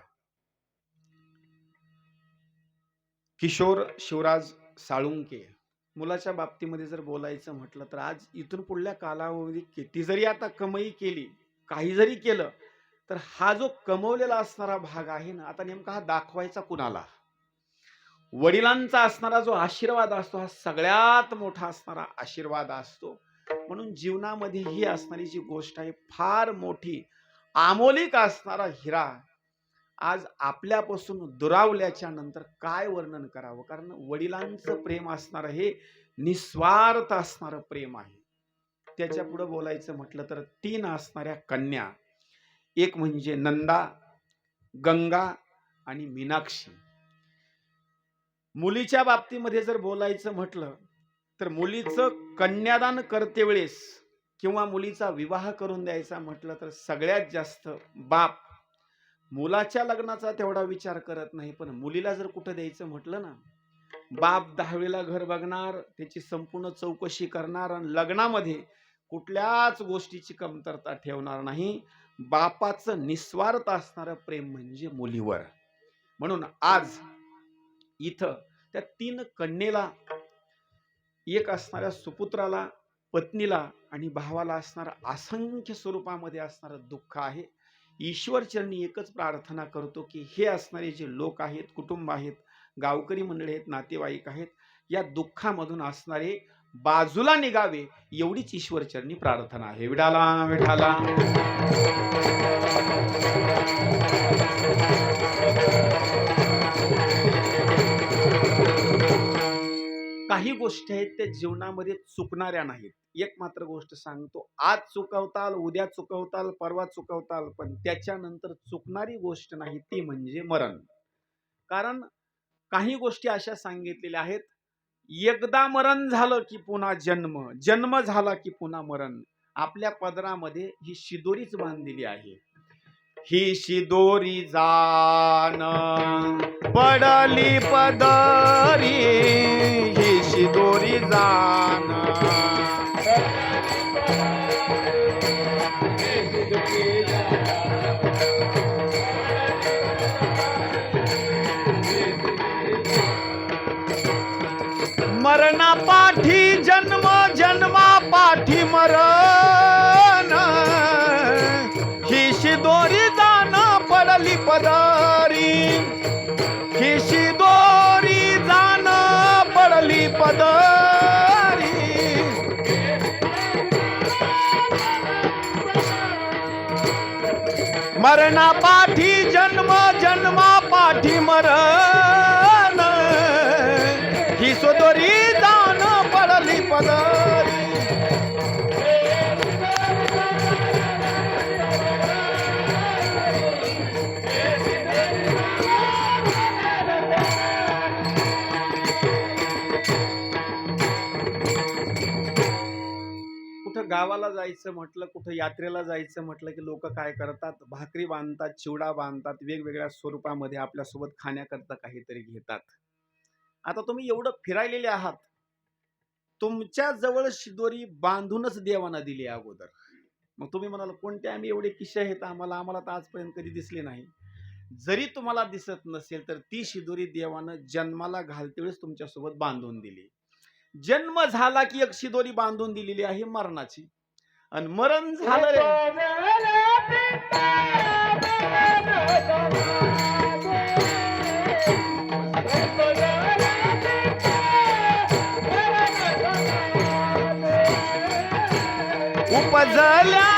किशोर शिवराज साळुंके, मुलाच्या बाबतीमध्ये जर बोलायचं म्हटलं तर आज इथून पुढल्या कालावधीत किती जरी आता कमाई केली, काही जरी केलं, तर हा जो कमवलेला असणारा भाग आहे ना, आता नेमका हा दाखवायचा कुणाला? वडिलांचा असणारा जो आशीर्वाद असतो हा सगळ्यात मोठा असणारा आशीर्वाद असतो. म्हणून जीवनामध्ये ही असणारी जी गोष्ट आहे फार मोठी आमोलिक असणारा हिरा आज आपल्यापासून दुरावल्याच्या नंतर काय वर्णन करावं. कारण वडिलांचं प्रेम असणारं हे निस्वार्थ असणारं प्रेम आहे. त्याच्या पुढे बोलायचं म्हटलं तर 3 असणाऱ्या कन्या, एक म्हणजे नंदा, गंगा आणि मीनाक्षी. मुलीच्या बाबतीमध्ये जर बोलायचं म्हटलं तर मुलीचं कन्यादान करते वेळेस किंवा मुलीचा विवाह करून द्यायचा म्हटलं तर सगळ्यात जास्त बाप मुलाच्या लग्नाचा तेवढा विचार करत नाही, पण मुलीला जर कुठं द्यायचं म्हटलं ना, बाप 10वीला घर बघणार, त्याची संपूर्ण चौकशी करणार आणि लग्नामध्ये कुठल्याच गोष्टीची कमतरता ठेवणार नाही. बापाचं निस्वार्थ असणारं प्रेम म्हणजे मुलीवर. म्हणून आज इथं त्या 3 कन्येला, एक असणाऱ्या सुपुत्राला, पत्नीला आणि भावाला असणारं असंख्य स्वरूपामध्ये असणारं दुःख आहे. ईश्वर चरणी एकच प्रार्थना करतो की हे असणारे जे लोक आहेत, कुटुंब आहेत, गावकरी मंडळी आहेत, नातेवाईक आहेत, या दुःखामधून असणारे बाजूला निघावे एवढीच ईश्वर चरणी प्रार्थना आहे. विठाला विठाला. काही गोष्टी आहेत त्या जीवनामध्ये चुकणाऱ्या नाहीत. एक मात्र गोष्ट सांगतो, आज चुकवताल, उद्या चुकवताल, परवा चुकवताल, पण त्याच्यानंतर चुकणारी गोष्ट नाही ती म्हणजे मरण. कारण काही गोष्टी अशा सांगितलेल्या आहेत, एकदा मरण झालं की पुन्हा जन्म, जन्म झाला की पुन्हा मरण. आपल्या पदरामध्ये ही शिदोरीच बांधलेली आहे. ही शिदोरी जान पडली पदरी, ही शिदोरी जान मरणा पाठी जन्म, जन्मा पाठी मरण, ही शिदोरी जान पडली पदरी, ही शिदोरी जान पडली पदरी. मरणा पाठी जन्म, जन्मा पाठी मरण, ही शिदोरी जान पडली पदरी. कुठं गावाला जायचं म्हटलं, कुठं यात्रेला जायचं म्हटलं की लोक काय करतात, भाकरी बांधतात, चिवडा बांधतात, वेगवेगळ्या स्वरूपामध्ये आपल्यासोबत खाण्याकरता काहीतरी घेतात. आता तुम्ही एवढं फिरायलेले आहात, तुमच्या जवळ शिदोरी बांधूनच देवानं दिली अगोदर. मग तुम्ही म्हणाल कोणते आम्ही एवढे किस्से आहेत, आम्हाला तर आजपर्यंत कधी दिसले नाही. जरी तुम्हाला दिसत नसेल तर ती शिदोरी देवानं जन्माला घालते वेळेस तुमच्यासोबत बांधून दिली. जन्म झाला की एक शिदोरी बांधून दिलेली आहे मरणाची, आणि मरण झालं उपजल्या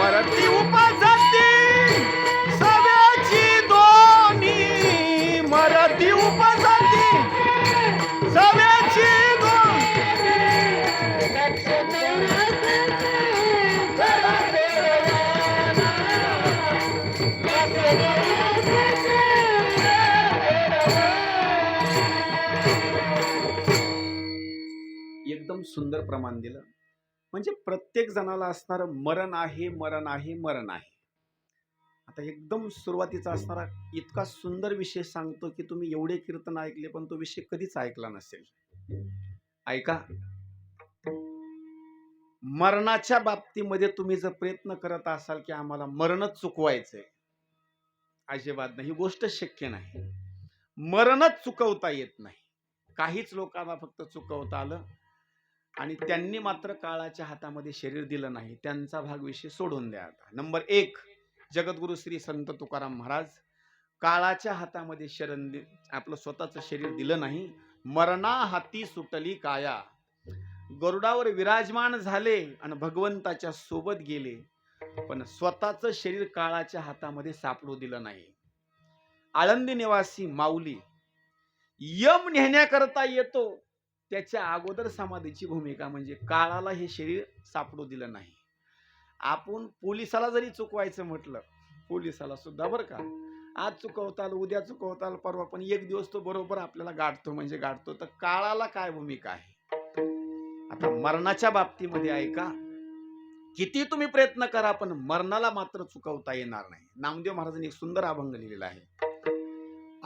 मरती उपजती सव्याची दोन्ही, मरती उपजती सव्याची एकदम सुंदर प्रमाण दिलं. म्हणजे प्रत्येक जणाला असणारं मरण आहे, मरण आहे, मरण आहे. आता एकदम सुरुवातीचा असणारा इतका सुंदर विषय सांगतो की तुम्ही एवढे कीर्तन ऐकले पण तो विषय कधीच ऐकला नसेल. ऐका, मरणाच्या बाबतीमध्ये तुम्ही जर प्रयत्न करत असाल की आम्हाला मरणच चुकवायचंय, अजिबात नाही, ही गोष्ट शक्य नाही. मरणच चुकवता येत नाही. काहीच लोकांना फक्त चुकवता आलं आणि त्यांनी मात्र काळाच्या हातामध्ये शरीर दिलं नाही. त्यांचा भाग विषय सोडून द्या. आता नंबर 1, जगद्गुरु श्री संत तुकाराम महाराज काळाच्या हातामध्ये आपलं स्वतःचं शरीर दिलं नाही. मरणा हाती सुटली काया, गरुडावर विराजमान झाले आणि भगवंताच्या सोबत गेले, पण स्वतःचं शरीर काळाच्या हातामध्ये सापडू दिलं नाही. आळंदी निवासी माऊली यम नेण्याकरता येतो, त्याच्या अगोदर समाधीची भूमिका म्हणजे काळाला हे शरीर सापडू दिलं नाही. आपण पोलिसाला जरी चुकवायचं म्हटलं, पोलिसाला सुद्धा बरं का, आज चुकवताल, उद्या चुकवताल, परवा, पण एक दिवस तो बरोबर आपल्याला गाठतो म्हणजे गाठतो. तर काळाला काय भूमिका आहे. आता मरणाच्या बाबतीमध्ये ऐका, किती तुम्ही प्रयत्न करा पण मरणाला मात्र चुकवता येणार नाही. नामदेव महाराजांनी एक सुंदर अभंग लिहिलेला आहे.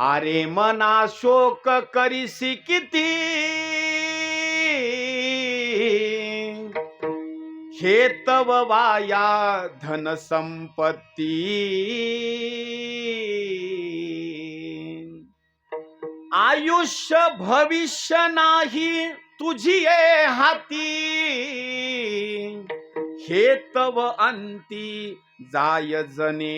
अरे मना शोक करीसी किती, हे तव वाया धन संपत्ती, आयुष्य भविष्य नाही तुझी ये हाती, हे तव अंती जाय जने.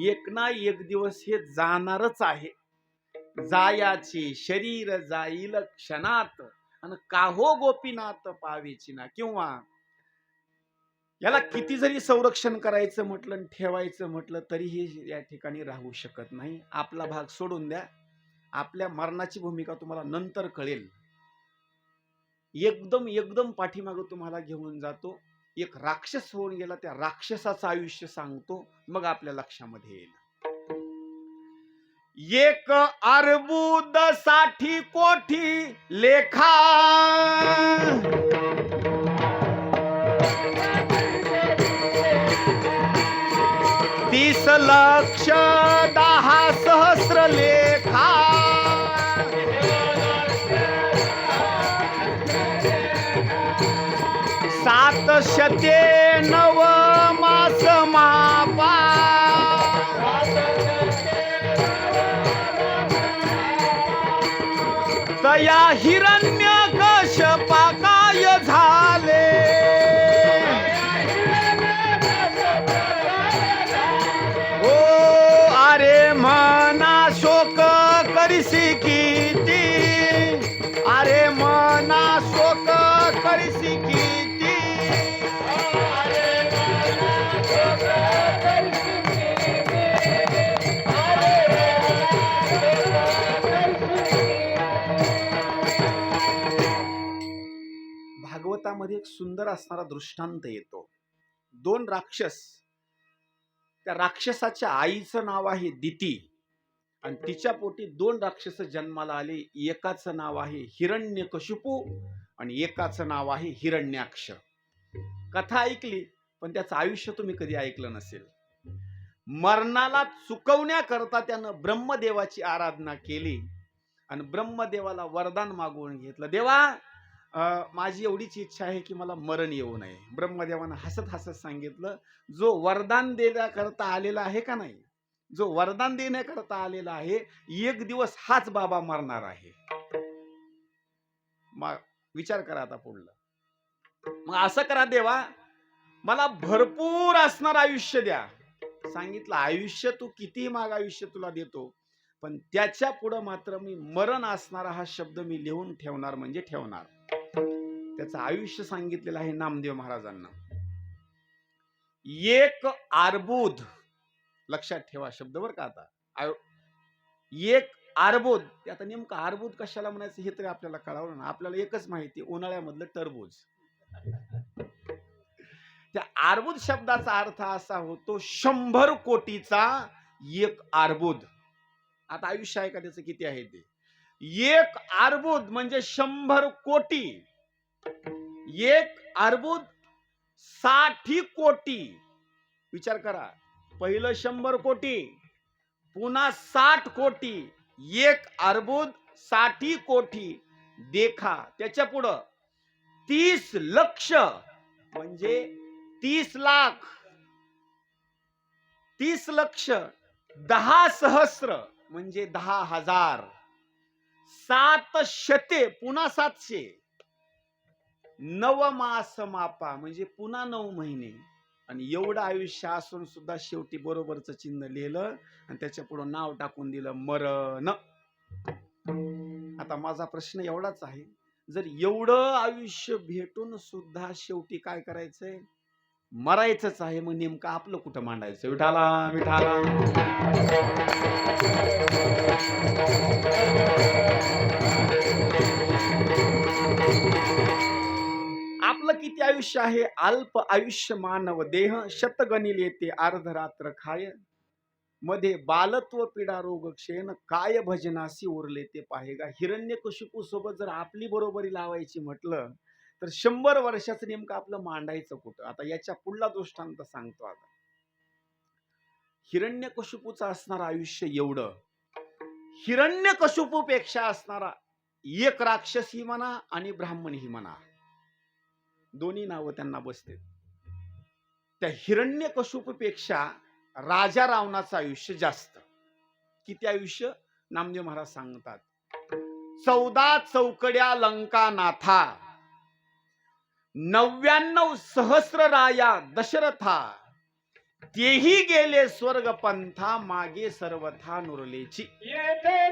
एक ना एक दिवस हे जाणारच आहे. जायाची शरीर जाईल क्षणात, आणि काहो गोपीनाथ पावेची ना. किंवा याला किती जरी संरक्षण करायचं म्हटलं आणि ठेवायचं म्हटलं तरीही या ठिकाणी राहू शकत नाही. आपला भाग सोडून द्या, आपल्या मरणाची भूमिका तुम्हाला नंतर कळेल. एकदम एकदम पाठीमागं तुम्हाला घेऊन जातो. एक राक्षस होऊन गेला, त्या राक्षसाचं आयुष्य सांगतो, मग आपल्या लक्षामध्ये येईल. एक अर्बुद 60 कोटी लेखा, 30 लक्ष 10 सहस्र लेखा, 709 मास मापा, तया हिरण्य कश्यपा काय झाले. ओ अरे मना शोक करिसी किती, अरे मना शोक करिसी किती. भागवतामध्ये एक सुंदर असणारा दृष्टांत येतो. 2 राक्षस, त्या राक्षसाच्या आईचं नाव आहे दिती, आणि तिच्या पोटी 2 राक्षस जन्माला आले. एकाचं नाव आहे हिरण्यकशिपू आणि एकाचं नाव आहे हिरण्याक्ष. कथा ऐकली, पण त्याचं आयुष्य तुम्ही कधी ऐकलं नसेल. मरणाला चुकवण्याकरता त्यानं ब्रह्मदेवाची आराधना केली आणि ब्रह्मदेवाला वरदान मागवून घेतलं. देवा, माझी एवढीच इच्छा आहे की मला मरण येऊ नये. ब्रह्मदेवानं हसत हसत सांगितलं, जो वरदान देण्याकरता आलेला आहे का नाही, जो वरदान देण्याकरता आलेला आहे, एक दिवस हाच बाबा मरणार आहे. मग विचार करा आता पुढलं. मग असं करा देवा, मला भरपूर असणार आयुष्य द्या. सांगितलं, आयुष्य तू किती माग आयुष्य तुला देतो, पण त्याच्या पुढं मात्र मी मरण असणारा हा शब्द मी लिहून ठेवणार म्हणजे ठेवणार. त्याचं आयुष्य सांगितलेलं आहे नामदेव महाराजांना. 1 अर्बुद, लक्षात ठेवा शब्द बर का. आता 1 अर्बुद, आता नेमकं अर्बुद कशाला म्हणायचं हे तरी आपल्याला कळावं ना. आपल्याला एकच माहिती, उन्हाळ्यामधलं टरबूज. त्या अर्बुद शब्दाचा अर्थ असा होतो 100 कोटीचा 1 अर्बुद. आता आयुष्य आहे का त्याचं किती आहे ते. 1 अर्बुद म्हणजे 100 कोटी. 1 अर्बुद 60 कोटी. विचार करा, पहिलं 100 कोटी, पुन्हा 60 कोटी, 1 अर्बुद 60 कोटी देखा. त्याच्या पुढं 30 लक्ष म्हणजे 30 लाख, 30 लक्ष, 10 सहस्र म्हणजे 10,000, 700 पुन्हा 700, 9 मास मापा म्हणजे पुन्हा 9 महिने. आणि एवढं आयुष्य असून सुद्धा शेवटी बरोबरचं चिन्ह लिहिलं आणि त्याच्या पुढे नाव टाकून दिलं मरण. आता माझा प्रश्न एवढाच आहे, जर एवढं आयुष्य भेटून सुद्धा शेवटी काय करायचंय, मरायचंच आहे, मग नेमकं आपलं कुठं मांडायचं. विठाला विठाला. आपलं किती आयुष्य आहे. अल्प आयुष्य मानव देह, शतगणिल येते अर्धरात्र खाय. मध्ये बालत्व पीडा रोग क्षेण, काय भजनासी उरले ते पाहेगा. हिरण्यकशिपू सोबत जर आपली बरोबरी लावायची म्हटलं तर 100 वर्षाचं नेमकं आपलं मांडायचं कुठं. आता याच्या पुढला दृष्टांत सांगतो. आता हिरण्यकशिपूचं असणार आयुष्य एवढं, हिरण्यकशिपू पेक्षा असणारा 1 राक्षसी म्हणा आणि ब्राह्मणही म्हणा, दोन्ही नावं त्यांना बसते. त्या हिरण्यकशिपू पेक्षा राजा रावणाचं आयुष्य जास्त. किती आयुष्य? नामदेव महाराज सांगतात, 14 चौकड्या लंका नाथा, 99 सहस्र राया दशरथा, तेही गेले स्वर्ग पंथा, मागे सर्वथा नुरलेची. येथे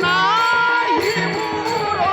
नाही मुरो,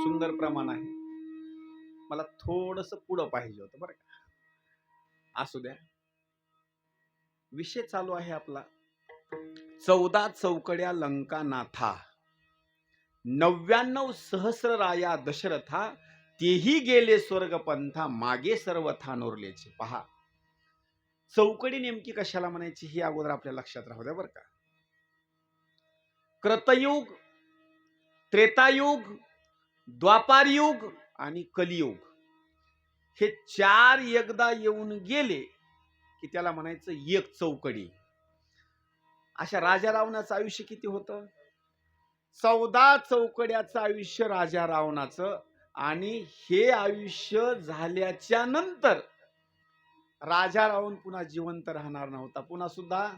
सुंदर प्रमाण आहे. मला थोडस पुढं पाहिजे होतं बरं का. असू द्या. विषय चालू आहे आपला 14 चौकड्या लंका नाथा, 99 सहस्र राया दशरथा, तेही गेले स्वर्ग पंथा, मागे सर्वथा नुरलेचे. पहा, चौकडी नेमकी कशाला म्हणायची ही अगोदर आपल्या लक्षात राहू द्या बरं का. कृतयुग, त्रेतायुग, द्वापार युग आणि कलियुग हे 4 एकदा येऊन गेले की त्याला म्हणायचं एक चौकडी. अशा राजा रावणाचं आयुष्य किती होतं? 14 चौकड्याचं आयुष्य राजा रावणाचं. आणि हे आयुष्य झाल्याच्या नंतर राजा रावण पुन्हा जिवंत राहणार नव्हता, पुन्हा सुद्धा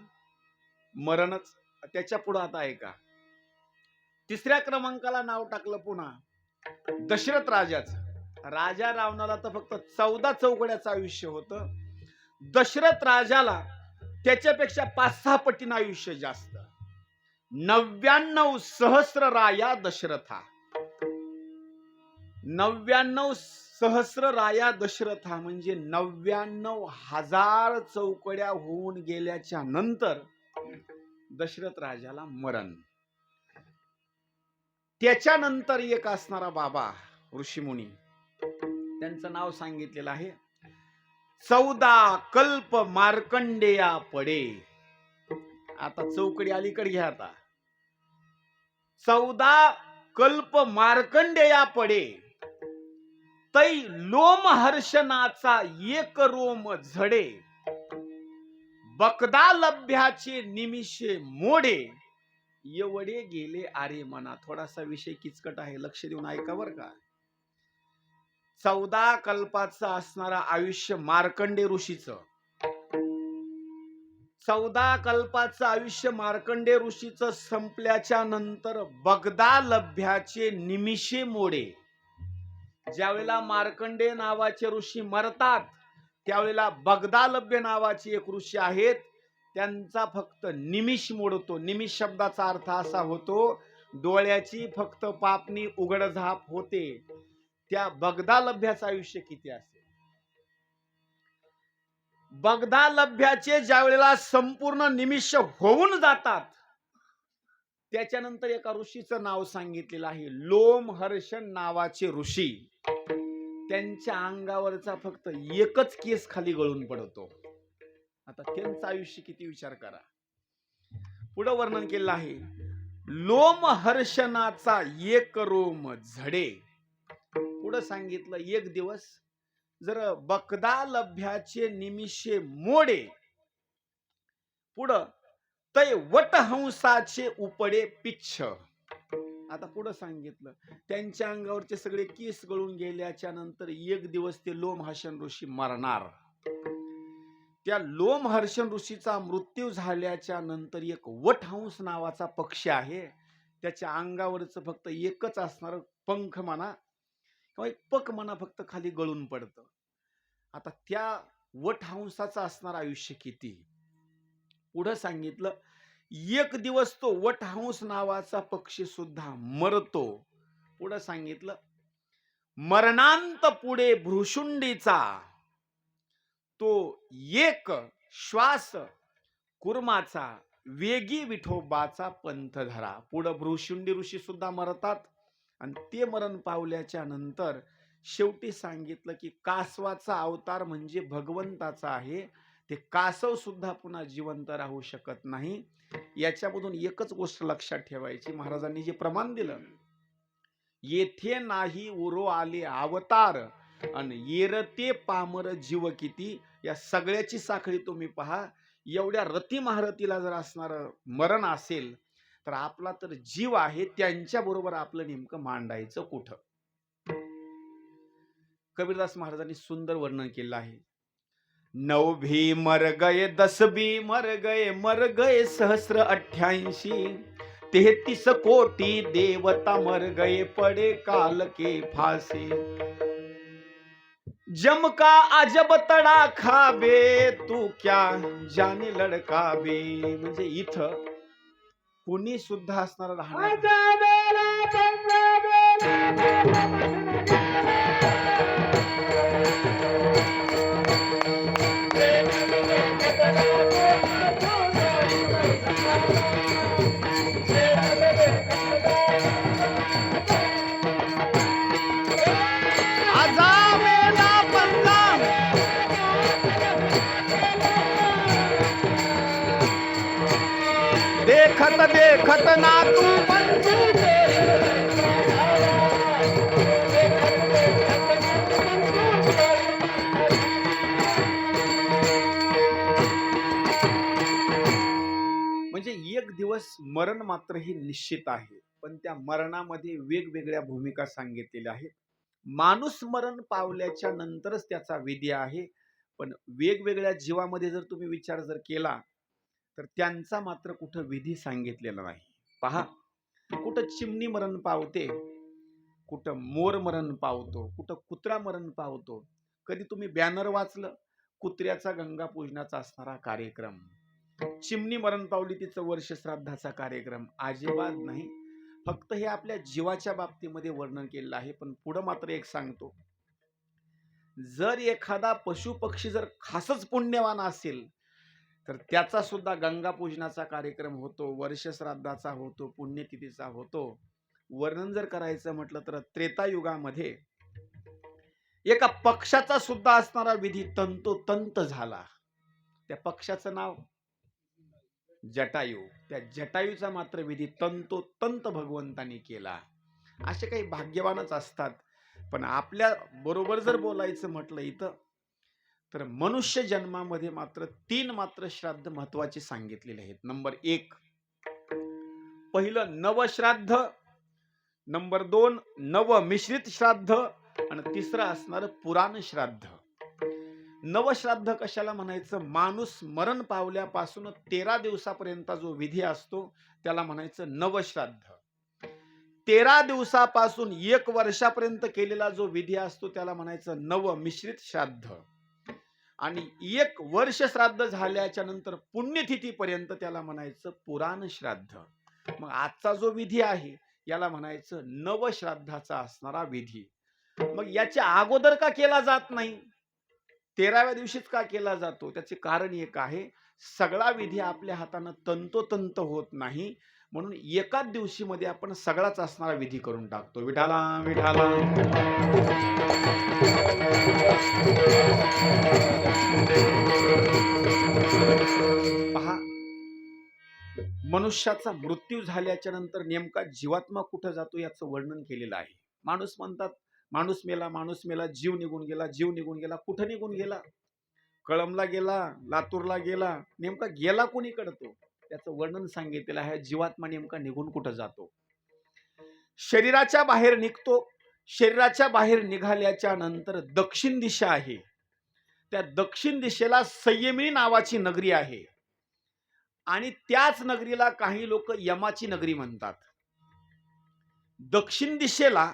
मरणच. त्याच्या पुढे आता आहे का, 3ऱ्या क्रमांकाला नाव टाकलं पुन्हा दशरथ राजाचं. राजा रावणाला तर फक्त 14 चौकड्याचं आयुष्य होतं. दशरथ राजाला त्याच्यापेक्षा 5-6 पटीनं आयुष्य जास्त. 99 सहस्र राया दशरथा, 99 सहस्र राया दशरथा म्हणजे 99,000 चौकड्या होऊन गेल्याच्या नंतर दशरथ राजाला मरण. त्याच्यानंतर एक असणारा बाबा ऋषीमुनी, त्यांचं नाव सांगितलेलं आहे 14 कल्प मार्कंडेया पडे. आता चौकडी अलीकडे घ्या. आता 14 कल्प मार्कंडेया पडे, तै लोम हर्षणाचा एक रोम झडे, बकदा लभ्याचे निमिषे मोडे, एवढे गेले आरे मना. थोडासा विषय किचकट आहे, लक्ष देऊन ऐका बर का. 14 कल्पाचं असणारा आयुष्य मार्कंडे ऋषीचं, 14 कल्पाचं आयुष्य मार्कंडे ऋषीचं संपल्याच्या नंतर बगदा लभ्याचे निमिषे मोडे. ज्यावेळेला मार्कंडे नावाचे ऋषी मरतात त्यावेळेला बगदा लभ्य नावाचे एक ऋषी आहेत, त्यांचा फक्त निमिष मोडतो. निमिष शब्दाचा अर्थ असा होतो डोळ्याची फक्त पापणी उघडझाप होते. त्या बगदा लभ्याचं आयुष्य किती असेल? बगदा लभ्याचे ज्या वेळेला संपूर्ण निमिष होऊन जातात त्याच्यानंतर एका ऋषीचं नाव सांगितलेलं आहे, लोमहर्षण नावाचे ऋषी. त्यांच्या अंगावरचा फक्त एकच केस खाली गळून पडतो. आता त्यांचं आयुष्य किती विचार करा. पुढे वर्णन केलं आहे, लोमहर्षणाचा एक रोम झडे. पुढे सांगितलं एक दिवस जर बकदा लभ्याचे निमिषे मोडे. पुढं तै वटहंसाचे उपडे पिच्छ. आता पुढे सांगितलं, त्यांच्या अंगावरचे सगळे केस गळून गेल्याच्या नंतर एक दिवस ते लोमहर्षण ऋषी मरणार. त्या लोमहर्षण ऋषीचा मृत्यू झाल्याच्या नंतर एक वटहंस नावाचा पक्षी आहे, त्याच्या अंगावरच फक्त एकच असणार पंख म्हणा किंवा एक पक म्हणा फक्त खाली गळून पडतं. आता त्या वटहंसाचं असणार आयुष्य किती? पुढे सांगितलं, एक दिवस तो वटहंस नावाचा पक्षी सुद्धा मरतो. पुढे सांगितलं, मरणांत पुढे भ्रुशुंडीचा तो एक श्वास कुर्माचा वेगी विठोबाचा पंथ धरा. पुढे भ्रुशुंडी ऋषी सुद्धा मरतात आणि ते मरण पावल्याच्या नंतर शेवटी सांगितलं की कासवाचा अवतार म्हणजे भगवंताचा आहे, ते कासव सुद्धा पुन्हा जिवंत राहू शकत नाही. याच्यामधून एकच गोष्ट लक्षात ठेवायची, महाराजांनी जे प्रमाण दिलं, येथे नाही उरो आले अवतार आणि येरते पामर जीव किती, या सगळ्याची साखळी तुम्ही पहा. एवढ्या रती महारथीला जर असणार मरण असेल तर आपला तर जीव आहे, त्यांच्या बरोबर आपलं नेमकं मांडायचं कुठं? कबीरदास महाराजांनी सुंदर वर्णन केलं आहे. 9 भी मर गए, 10 भी मर गए सहस्र 88, 33 कोटी देवता मर गए पड़े काल के फासे. जम का अजब तडा खाबे, तू क्या जाने लडका बे. म्हणजे इथं कुणी सुद्धा असणार राहणार. देखत देखत ना तू म्हणजे एक दिवस मरण मात्र ही निश्चित आहे, पण त्या मरणामध्ये वेगवेगळ्या भूमिका सांगितलेल्या आहेत. माणूस मरण पावल्याच्या नंतरच त्याचा विधी आहे, पण वेगवेगळ्या जीवामध्ये जर तुम्ही विचार जर केला तर त्यांचा मात्र कुठं विधी सांगितलेला नाही. पहा, कुठं चिमणी मरण पावते, कुठं मोर मरण पावतो, कुठं कुत्रा मरण पावतो. कधी तुम्ही बॅनर वाचलं, कुत्र्याचा गंगा पूजनाचा असणारा कार्यक्रम, चिमणी मरण पावली तिचं वर्ष श्राद्धाचा कार्यक्रम, अजिबात नाही. फक्त हे आपल्या जीवाच्या बाबतीमध्ये वर्णन केलेलं आहे. पण पुढं मात्र एक सांगतो, जर एखादा पशु पक्षी जर खासच पुण्यवान असेल तर त्याचा सुद्धा गंगा पूजनाचा कार्यक्रम होतो, वर्ष श्राद्धाचा होतो, पुण्यतिथीचा होतो. वर्णन जर करायचं म्हटलं तर त्रेतायुगामध्ये एका पक्षाचा सुद्धा असणारा विधी तंतोतंत झाला. त्या पक्षाचं नाव जटायू. त्या जटायूचा मात्र विधी तंतोतंत भगवंतांनी केला. असे काही भाग्यवानच असतात. पण आपल्या बरोबर जर बोलायचं म्हटलं इथं तर मनुष्य जन्मामध्ये मात्र 3 मात्र श्राद्ध महत्वाचे सांगितलेले आहेत. नंबर 1 पहिलं नवश्राद्ध, नंबर 2 नव मिश्रित श्राद्ध आणि तिसरं असणार पुराण श्राद्ध. नवश्राद्ध कशाला म्हणायचं? माणूस मरण पावल्यापासून 13 दिवसापर्यंत जो विधी असतो त्याला म्हणायचं नवश्राद्ध. 13 दिवसापासून 1 वर्षापर्यंत केलेला जो विधी असतो त्याला म्हणायचं नव मिश्रित श्राद्ध. आणि 1 वर्ष श्राद्ध झाल्याच्या नंतर पुण्यतिथीपर्यंत त्याला म्हणायचं पुराण श्राद्ध. मग आजचा जो विधी आहे याला म्हणायचं नवश्राद्धाचा असणारा विधी. मग याच्या अगोदर का केला जात नाही, 13व्या दिवशीच का केला जातो? त्याचे कारण एक आहे, सगळा विधी आपल्या हातानं तंतोतंत होत नाही, म्हणून एकाच दिवशी मध्ये आपण सगळाच असणारा विधी करून टाकतो. विठाला विठाला. पहा, मनुष्याचा मृत्यू झाल्याच्या नंतर नेमका जीवात्मा कुठं जातो याचं वर्णन केलेलं आहे. माणूस म्हणतात माणूस मेला, जीव निघून गेला. कुठं निघून गेला? कळमला गेला, लातूरला गेला, नेमका गेला कोणीकडे तो? त्याचं वर्णन सांगितलेलं आहे. जीवात्मा नेमका निघून कुठं जातो? शरीराच्या बाहेर निघतो. शरीराच्या बाहेर निघाल्याच्या नंतर दक्षिण दिशा आहे. त्या दक्षिण दिशेला संयमिनी नावाची नगरी आहे आणि त्याच नगरीला काही लोक यमाची नगरी म्हणतात. दक्षिण दिशेला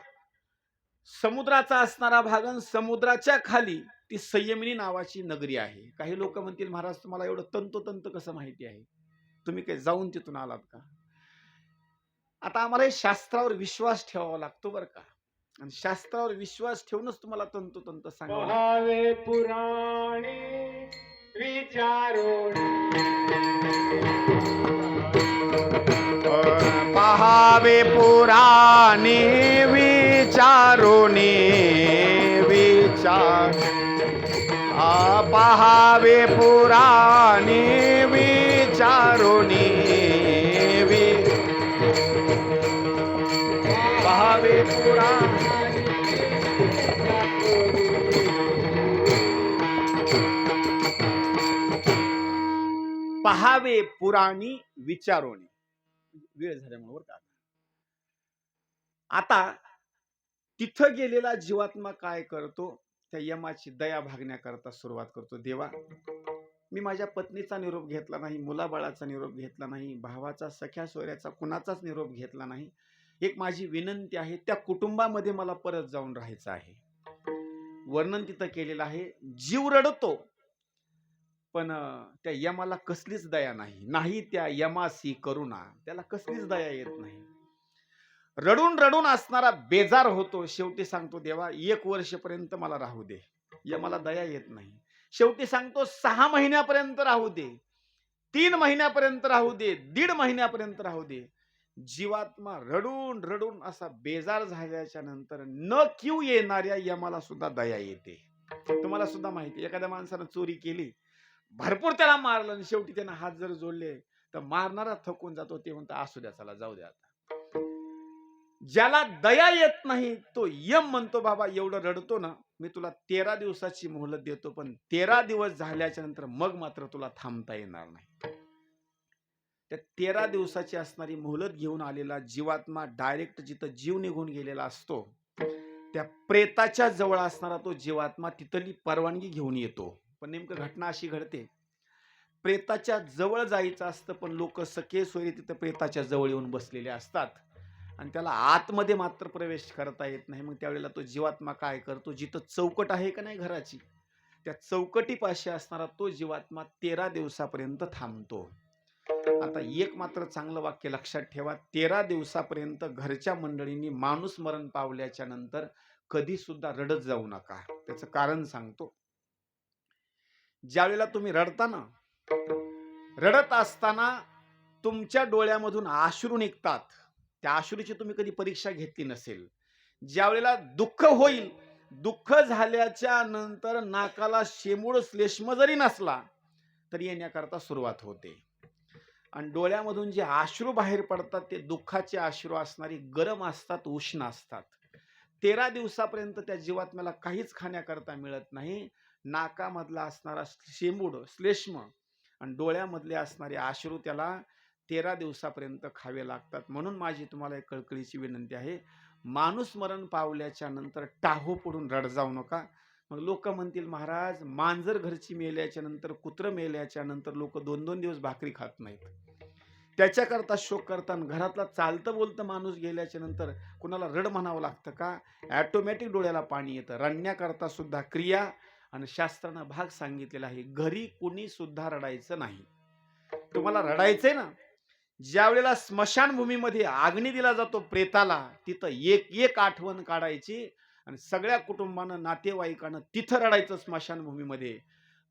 समुद्राचा असणारा भाग आणि समुद्राच्या खाली ती संयमिनी नावाची नगरी आहे. काही लोक म्हणतील, महाराज तुम्हाला एवढं तंतोतंत कसं माहिती आहे? तुम्ही काही जाऊन तिथून आलात का? आता आम्हाला हे शास्त्रावर विश्वास ठेवावा लागतो बरं का, आणि शास्त्रावर विश्वास ठेवूनच तुम्हाला तंतोतंत सांगावं. पहावे पुराणे विचारोणी, पहावे पुराणे विचारोनी विचार, पहावे पुराणे विचारोनी पहावे पुराण, पहावे पुराणी विचारोनी. वेळ झाल्यामुळे बरं का. आता तिथं गेलेला जीवात्मा काय करतो? त्या यमाची दया भागण्याकरता सुरुवात करतो. देवा, मी माझ्या पत्नीचा निरोप घेतला नाही, मुलाबाळाचा निरोप घेतला नाही, भावाचा, सख्या सोयऱ्याचा कुणाचाच निरोप घेतला नाही. एक माझी विनंती आहे, त्या कुटुंबामध्ये मला परत जाऊन राहायचं आहे. वर्णन तिथं केलेलं आहे. जीव रडतो, पण त्या यमाला कसलीच दया नाही. नाही त्या यमासी करुणा, त्याला कसलीच दया येत नाही. रडून रडून असणारा बेजार होतो. शेवटी सांगतो, देवा 1 वर्षपर्यंत मला राहू दे. यमाला दया येत नाही. शेवटी सांगतो 6 महिन्यापर्यंत राहू दे, 3 महिन्यापर्यंत राहू दे, 1.5 महिन्यापर्यंत राहू दे. जीवात्मा रडून रडून असा बेजार झाल्याच्या नंतर न किव येणाऱ्या यमाला सुद्धा दया येते. तुम्हाला सुद्धा माहिती, एखाद्या माणसानं चोरी केली, भरपूर त्याला मारलं आणि शेवटी त्यानं हात जर जोडले तर मारणारा थकून जातो. ते म्हणतो असू द्या, चला जाऊ द्या. आता ज्याला दया येत नाही तो यम म्हणतो, बाबा एवढं रडतो ना, मी तुला 13 दिवसाची मोहलत देतो, पण 13 दिवस झाल्याच्या नंतर मग मात्र तुला थांबता येणार नाही. त्या 13 दिवसाची असणारी मोहलत घेऊन आलेला जीवात्मा डायरेक्ट जिथं जीव निघून गेलेला असतो, त्या प्रेताच्या जवळ असणारा तो जीवात्मा तिथली परवानगी घेऊन येतो. पण नेमकं घटना अशी घडते, प्रेताच्या जवळ जायचं असतं, पण लोक सखे सोयरे तिथं प्रेताच्या जवळ येऊन बसलेले असतात आणि त्याला आतमध्ये मात्र प्रवेश करता येत नाही. मग त्यावेळेला तो जीवात्मा काय करतो, जिथं चौकट आहे का नाही घराची, त्या चौकटीपाशी असणारा तो जीवात्मा 13 दिवसापर्यंत थांबतो. आता एक मात्र चांगलं वाक्य लक्षात ठेवा, 13 दिवसापर्यंत घरच्या मंडळींनी माणूस मरण पावल्याच्या नंतर कधी सुद्धा रडत जाऊ नका. त्याचं कारण सांगतो. ज्यावेळेला तुम्ही रडता ना, रडत असताना तुमच्या डोळ्यामधून अश्रू निघतात. त्या अश्रूची तुम्ही कधी परीक्षा घेतली नसेल. ज्यावेळेला दुःख होईल, दुःख झाल्याच्या नंतर नाकाला शेमूळ श्लेष्म जरी नसला तरी येण्याकरता सुरुवात होते आणि डोळ्यामधून जे अश्रू बाहेर पडतात ते दुःखाचे अश्रू असणारी गरम असतात, उष्ण असतात. 13 दिवसापर्यंत त्या जीवात्म्याला काहीच खाण्याकरता मिळत नाही. नाकामधला असणारा शेंबूड श्लेष्म आणि डोळ्यामधले असणारे अश्रू त्याला 13 दिवसापर्यंत खावे लागतात. म्हणून माझी तुम्हाला एक कळकळीची विनंती आहे, माणूस मरण पावल्याच्या नंतर टाहो पडून रड जाऊ नका. मग लोक म्हणतील, महाराज मांजर घरची मेल्याच्या नंतर, कुत्र मेल्याच्या नंतर लोक 2-2 दिवस भाकरी खात नाहीत. त्याच्याकरता शोक करताना घरातला चालतं बोलतं माणूस गेल्याच्या नंतर कुणाला रड म्हणावं लागतं का? ऑटोमॅटिक डोळ्याला पाणी येतं. रडण्याकरता सुद्धा क्रिया आणि शास्त्रानं भाग सांगितलेला आहे. घरी कुणी सुद्धा रडायचं नाही. तुम्हाला रडायचंय ना, ज्या वेळेला स्मशानभूमीमध्ये अग्नी दिला जातो प्रेताला, तिथं एक एक आठवण काढायची आणि सगळ्या कुटुंबानं, नातेवाईकानं तिथं रडायचं स्मशानभूमीमध्ये.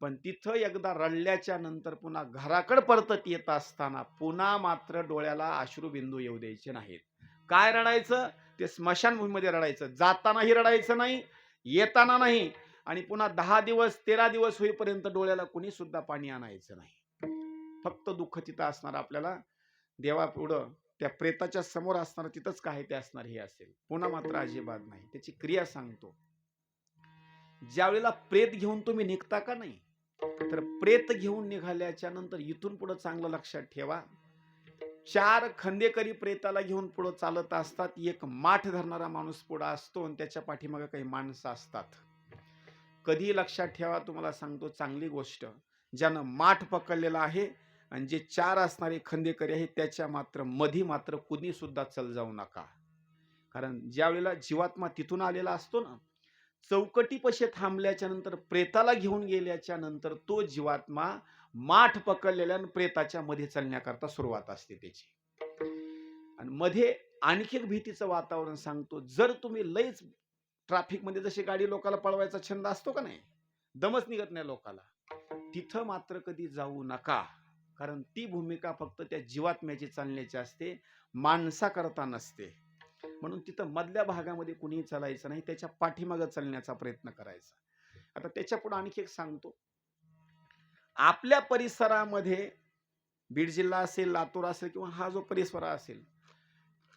पण तिथं एकदा रडल्याच्या नंतर पुन्हा घराकडे परतत येत असताना पुन्हा मात्र डोळ्याला अश्रुबिंदू येऊ द्यायचे नाहीत. काय रडायचं? ते स्मशानभूमीमध्ये रडायचं. जातानाही रडायचं नाही, येताना नाही, आणि पुन्हा 10 दिवस 13 दिवस होईपर्यंत डोळ्याला कुणी सुद्धा पाणी आणायचं नाही. फक्त दुःख तिथं असणार आपल्याला. देवा पुढं त्या प्रेताच्या समोर असणार, तिथंच काय ते असणार हे असेल. पुन्हा मात्र अजिबात नाही. त्याची क्रिया सांगतो. ज्यावेळेला प्रेत घेऊन तुम्ही निघता का नाही, तर प्रेत घेऊन निघाल्याच्या नंतर इथून पुढे चांगलं लक्षात ठेवा, 4 खंदेकरी प्रेताला घेऊन पुढे चालत असतात. एक माठ धरणारा माणूस पुढे असतो आणि त्याच्या पाठीमागे काही माणसं असतात. कधी लक्षात ठेवा, तुम्हाला सांगतो चांगली गोष्ट, ज्यानं माठ पकडलेला आहे आणि जे 4 असणारे खंदेकरी आहेत त्याच्या मधी मात्र कुणी सुद्धा चल जाऊ नका. कारण ज्या वेळेला जीवात्मा तिथून आलेला असतो ना, चौकटीपाशी थांबल्याच्या नंतर, प्रेताला घेऊन गेल्याच्या नंतर तो जीवात्मा माठ पकडलेल्या प्रेताच्या मध्ये चालण्याकरता सुरुवात असते त्याची. आणि मध्ये आणखी एक भीतीचं वातावरण सांगतो. जर तुम्ही लयच ट्रॅफिक मध्ये, जशी गाडी लोकाला पळवायचा छंद असतो का नाही, दमच निघत नाही लोकाला, तिथं मात्र कधी जाऊ नका. कारण ती भूमिका फक्त त्या जीवात्म्याची चालण्याची असते, माणसाकरता नसते. म्हणून तिथं मधल्या भागामध्ये कुणीही चालायचं नाही, त्याच्या पाठीमागे चालण्याचा प्रयत्न करायचा. आता त्याच्या पुढे आणखी एक सांगतो. आपल्या परिसरामध्ये बीड जिल्हा असेल, लातूर असेल किंवा हा जो परिसर असेल,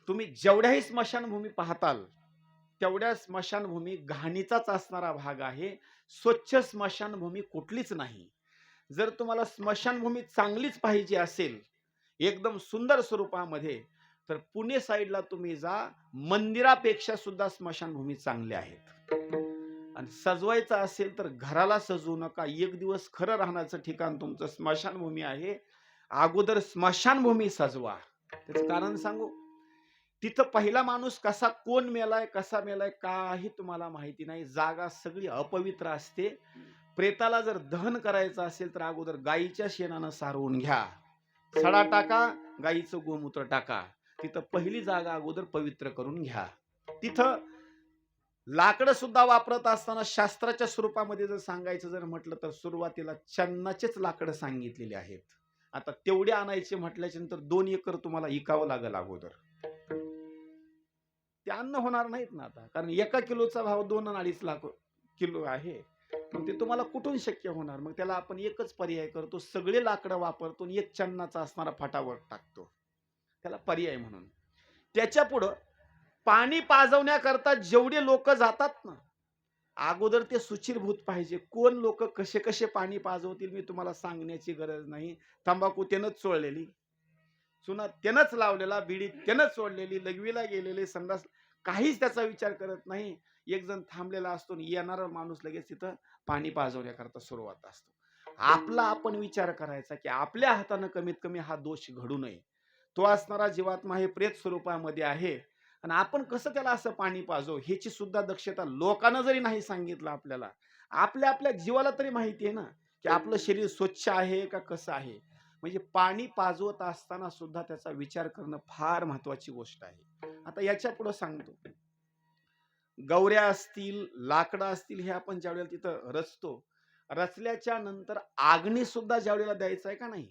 तुम्ही जेवढ्याही स्मशानभूमी पाहताल तेवढ्या स्मशानभूमी घाणीचाच असणारा भाग आहे. स्वच्छ स्मशानभूमी कुठलीच नाही. जर तुम्हाला स्मशानभूमी चांगलीच पाहिजे असेल, एकदम सुंदर स्वरूपामध्ये, तर पुणे साईडला तुम्ही जा. मंदिरापेक्षा सुद्धा स्मशानभूमी चांगल्या आहेत. आणि सजवायचं असेल तर घराला सजवू नका. एक दिवस खरं राहण्याचं ठिकाण तुमचं स्मशानभूमी आहे. अगोदर स्मशानभूमी सजवा. त्याचं कारण सांगू, तिथं पहिला माणूस कोण मेलाय, कसा मेलाय, काही तुम्हाला माहिती नाही. जागा सगळी अपवित्र असते. प्रेताला जर दहन करायचं असेल तर अगोदर गायीच्या शेणानं सारवून घ्या. सडा टाका, गायीचं गोमूत्र टाका. तिथं पहिली जागा अगोदर पवित्र करून घ्या. तिथं लाकडं सुद्धा वापरत असताना शास्त्राच्या स्वरूपामध्ये जर सांगायचं जर म्हटलं तर सुरुवातीला चन्नाचेच लाकडं सांगितलेले आहेत. आता तेवढे आणायचे म्हटल्याच्या नंतर 2 एकर तुम्हाला इकावं लागेल अगोदर. ते अन्न होणार नाहीत ना आता, कारण 1 किलोचा भाव 2 आणि 2.5 लाख किलो आहे. मग ते तुम्हाला कुठून शक्य होणार? मग त्याला आपण एकच पर्याय करतो, सगळे लाकडं वापरतो आणि एक चन्नाचा असणारा फाटावर टाकतो, त्याला पर्याय म्हणून. त्याच्या पुढं पाणी पाजवण्याकरता जेवढे लोक जातात ना, अगोदर ते सुचिरभूत पाहिजे. कोण लोक कसे कसे पाणी पाजवतील मी तुम्हाला सांगण्याची गरज नाही. तंबाखू त्यानंच चोळलेली, चुना त्यानंच लावलेला, बिडी त्यानंच सोडलेली, लघवीला गेलेले, संडास, काहीच त्याचा विचार करत नाही. एक जण थांबलेला असतो आणि येणारा माणूस लगेच तिथं पाणी पाजवण्याकरता सुरुवात असतो. आपला आपण विचार करायचा की आपल्या हाताने कमीत कमी हा दोष घडू नये. तो असणारा जीवात्मा हे प्रेत स्वरूपामध्ये आहे आणि आपण कसं त्याला असं पाणी पाजव, ह्याची सुद्धा दक्षता लोकांना जरी नाही सांगितलं, आपल्याला आपल्या आपल्या जीवाला तरी माहिती आहे ना की आपलं शरीर स्वच्छ आहे का कसं आहे. म्हणजे पाणी पाजवत असताना सुद्धा त्याचा विचार करणं फार महत्वाची गोष्ट आहे. आता याच्या पुढे सांगतो, गौऱ्या असतील, लाकडं असतील, हे आपण ज्यावेळेला तिथं रचतो, रचल्याच्या नंतर अग्नी सुद्धा ज्यावेळेला द्यायचा आहे का नाही,